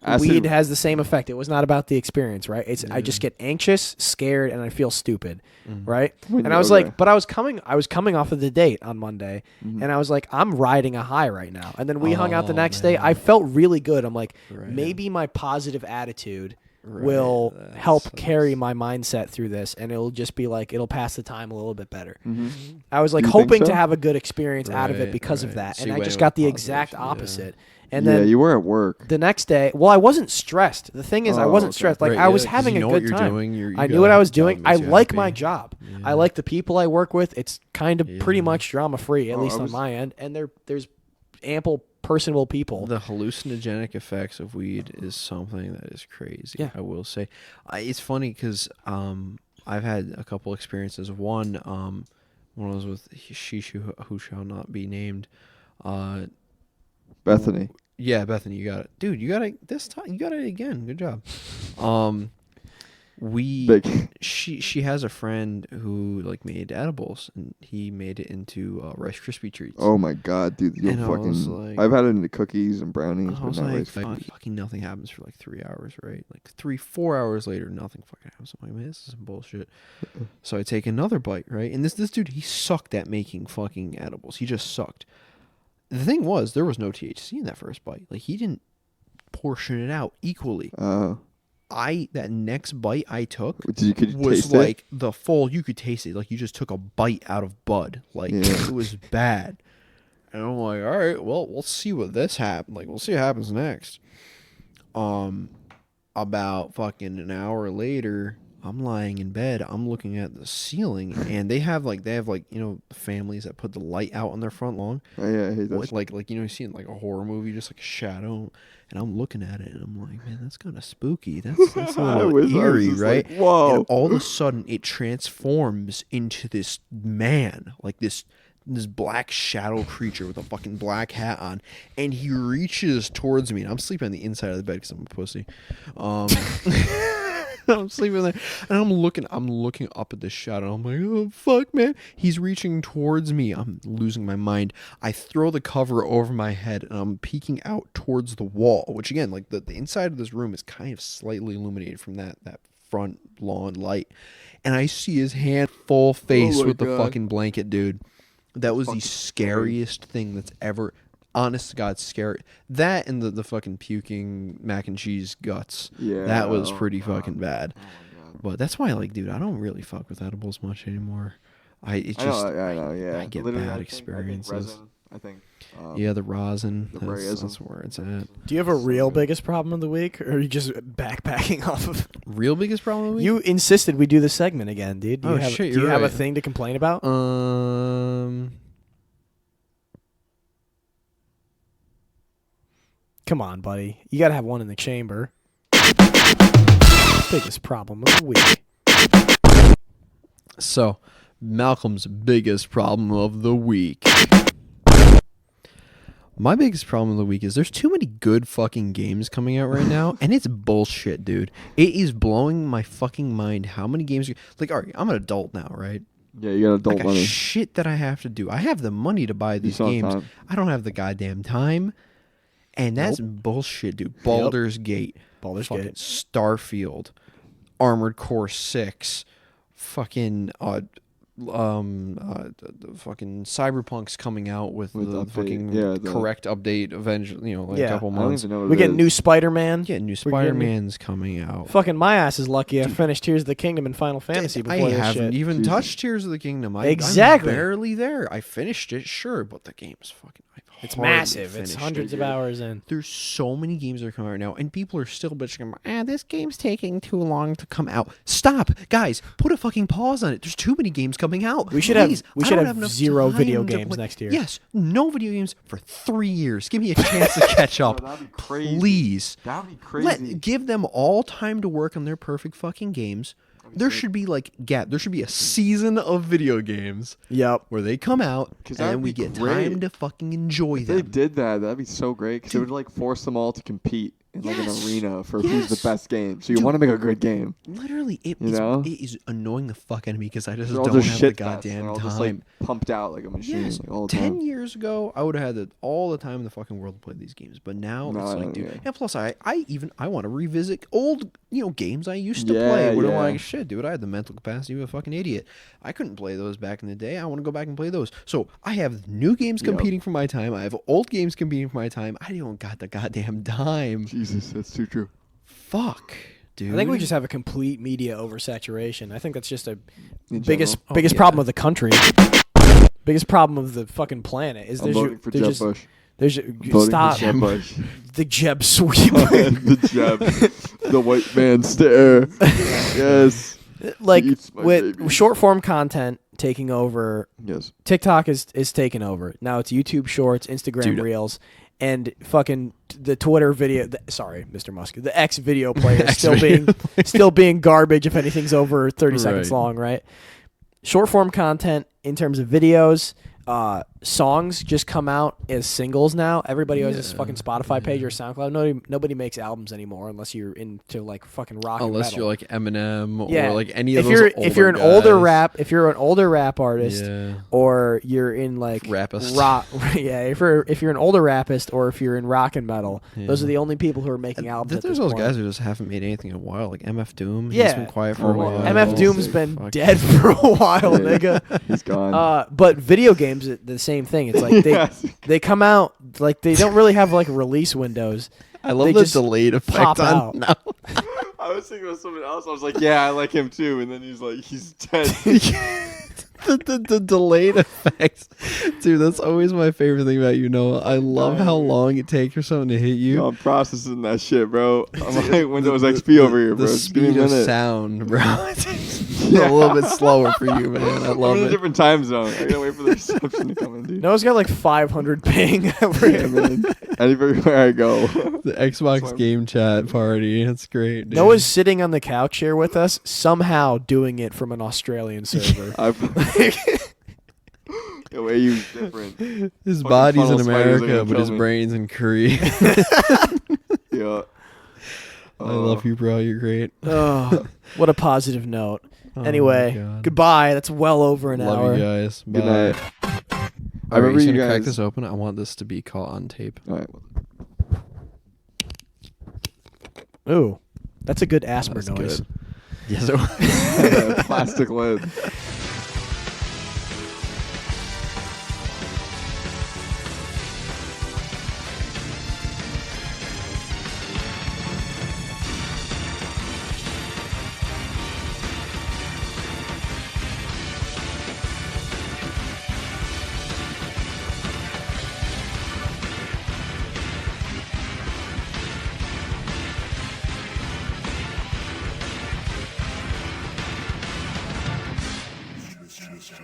Acid- weed has the same effect. It was not about the experience, right? It's I just get anxious, scared, and I feel stupid, right? When And you- I was okay. like, but I was coming off of the date on Monday, Mm-hmm. and I was like, I'm riding a high right now. And then we hung out the Oh, next day. man. I felt really good. I'm like, Right. maybe my positive attitude Right, will that help sucks. carry my mindset through this, and it'll just be like it'll pass the time a little bit better. Mm-hmm. I was like You think hoping to so? have a good experience out of it Right, because of right. that, So and you I went just with got the positive, exact yeah. opposite. And Yeah, then you were at work. the next day, well, I wasn't stressed. The thing is, I Oh, wasn't okay. stressed. Like Right, I was yeah, 'cause having you a know good what you're time. doing, you I knew gotta what I have was a job doing. that I makes you like my happy. job. Yeah. I like the people I work with. It's kind of pretty Yeah. much drama free, at Oh, least I on was- my end. And there's ample personable people. The hallucinogenic effects of weed is something that is crazy. Yeah. I will say, it's funny because I've had a couple experiences. One, when I was with she who shall not be named. Bethany. Yeah, Bethany, you got it, dude. You got it this time. You got it again. Good job. Big. She has a friend who like made edibles, and he made it into Rice Krispie treats. Oh my god, dude! You'll And I was like- I've had it into cookies and brownies, I but was not like, Rice Krispies. fucking nothing happens for like 3 hours, right? Like 4 hours later, nothing fucking happens. I'm like, man, this is some bullshit. So I take another bite, right? And this dude, he sucked at making fucking edibles. He just sucked. The thing was, there was no THC in that first bite. Like he didn't portion it out equally. That next bite I took Could you was taste like the full. You could taste it. Like you just took a bite out of bud. Like Yeah. it was bad. And I'm like, all right, well, we'll see what this happens. Like, we'll see what happens next. About fucking an hour later, I'm lying in bed. I'm looking at the ceiling, and they have like families that put the light out on their front lawn. it? Oh, yeah, I hate that. With, like you see in like a horror movie, just like a shadow. And I'm looking at it, and I'm like, man, that's kind of spooky. That's a I little was eerie, just right? like, whoa. And all of a sudden, it transforms into this man, like this black shadow creature with a fucking black hat on, and he reaches towards me. And I'm sleeping on the inside of the bed because I'm a pussy. I'm sleeping there, and I'm looking up at this shadow. I'm like, oh fuck, man! He's reaching towards me. I'm losing my mind. I throw the cover over my head, and I'm peeking out towards the wall. Which again, like the inside of this room is kind of slightly illuminated from that front lawn light, and I see his hand full face my with the God. fucking blanket, dude. That was the fucking scary. scariest thing that's ever. Honest to God, scary. That and the fucking puking mac and cheese guts. Yeah, That was oh pretty God. fucking bad. Oh my god. But that's why, like, dude, I don't really fuck with edibles much anymore. It's I just know, yeah. I get Literally, bad I think experiences. resin, I think. Yeah, the rosin. the That's, resin. that's where it's at. Do you have a real biggest problem of the week, or are you just backpacking off of? Real biggest problem of the week? You insisted we do this segment again, dude. Do you Oh, have, shit, do you you're have a right. thing to complain about? Come on, buddy. You gotta have one in the chamber. Biggest problem of the week. So, Malcolm's biggest problem of the week. My biggest problem of the week is there's too many good fucking games coming out right now, and it's bullshit, dude. It is blowing my fucking mind how many games... Like, all right, I'm an adult now, right? Yeah, you got I adult got money. shit that I have to do. I have the money to buy these still have games. time. I don't have the goddamn time. And that's bullshit, dude. Baldur's Gate. Baldur's fucking Gate. Starfield. Armored Core 6. Fucking the fucking Cyberpunk's coming out with With the update. fucking Yeah, the- correct update eventually, like Yeah. a couple I don't months. even know what We it get is. new Spider-Man. Yeah, new We're getting Spider-Man's coming out. Fucking my ass is lucky I finished Tears of the Kingdom and Final Fantasy before I this haven't shit. even Jesus. touched Tears of the Kingdom. Exactly. I'm barely there. I finished it, sure, but the game's fucking... It's hardly massive. It's finished hundreds it. of hours in. There's so many games that are coming out right now, and people are still bitching about, this game's taking too long to come out. Stop, guys! Put a fucking pause on it. There's too many games coming out. We should Please, have- we I should don't have enough zero time video to games play- next year. Yes, no video games for 3 years. Give me a chance to catch up, that'd be crazy. please. That would be crazy. Give them all time to work on their perfect fucking games. There should be there should be a season of video games Yep. where they come out, 'Cause and that then would we be get great. time to fucking enjoy If them. they did that, that'd be so great because it would like force them all to compete in like an Yes. arena for who's Yes. the best game. So you Dude. want to make a good game. Literally, it You is, know? it is annoying the fuck out of me because I just They're all don't just have the shit fest. goddamn They're all time. just like pumped out like a machine Yes, like, all the 10 time. years ago, I would have had all the time in the fucking world to play these games. But now, No, it's I like, don't- dude. yeah. And plus, I want to revisit old, games I used to Yeah, play. Where I'm yeah. like, shit, dude, I had the mental capacity of a fucking idiot. I couldn't play those back in the day. I want to go back and play those. So I have new games Yep. competing for my time. I have old games competing for my time. I don't got the goddamn time. Jesus, that's too true. Fuck, dude. I think we just have a complete media oversaturation. I think that's just a In biggest general. biggest yeah. problem of the country. Biggest problem of the fucking planet is I'm there's voting for Jeb Bush. there's Voting stop for Jeb Bush. the Jeb sweep. the Jeb. The white man stare. Yes. Like Eats my with baby. short form content taking over, Yes. TikTok is taking over. Now it's YouTube Shorts, Instagram Dude. Reels, and fucking the Twitter video. Sorry, Mr. Musk. The X video player is X still video being still being garbage if anything's over 30 seconds Right. long, right? Short form content in terms of videos. Songs just come out as singles now. Everybody has this fucking Spotify page or SoundCloud. Nobody makes albums anymore unless you're into like fucking rock and Unless metal. you're like Eminem Yeah. or like any if of those you're older if you're an older guys. if you're an older rap artist, Yeah. or you're in like Rappist. rock, yeah. If you're an older rappist, or if you're in rock and metal, those Yeah. are the only people who are making albums. At There's this those point. guys who just haven't made anything in a while, like MF Doom. He's Yeah. been quiet for Oh a my while. God. MF Oh, Doom's sick. been Fuck. dead for a while, Yeah. nigga. He's gone. But video games, the same thing. It's like Yes. they come out like they don't really have like release windows. I love They the just delayed pop effect on. out. No. I was thinking of someone else. I was like, yeah, I like him too. And then he's like, he's dead. the delayed effects, dude. That's always my favorite thing about you, Noah. I love how long it takes for something to hit you. Yo, I'm processing that shit, bro. I'm like Windows XP over here, bro. The Just give me a speed of minute. sound, bro. It's a little bit slower for you, man. I I'm love in a it. different time zone. I gotta wait for the reception to come in, dude. Noah's got like 500 ping. Yeah, man. Everywhere I go. The Xbox That's why- game chat party. That's great. Dude. Noah's sitting on the couch here with us, somehow doing it from an Australian server. The way you different. his fucking body's funnel in spiders are America, gonna but kill his me. brain's in Korea. Yeah. I love you, bro. You're great. Oh, what a positive note. Oh, Anyway, my God. goodbye. That's well over an Love hour. you guys. Good Bye. night. I remember remember you crack guys- this open. I want this to be caught on tape. All right. Ooh, that's a good Asper That's noise. good. Yes, it was. Plastic lid.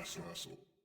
Nice, Russell.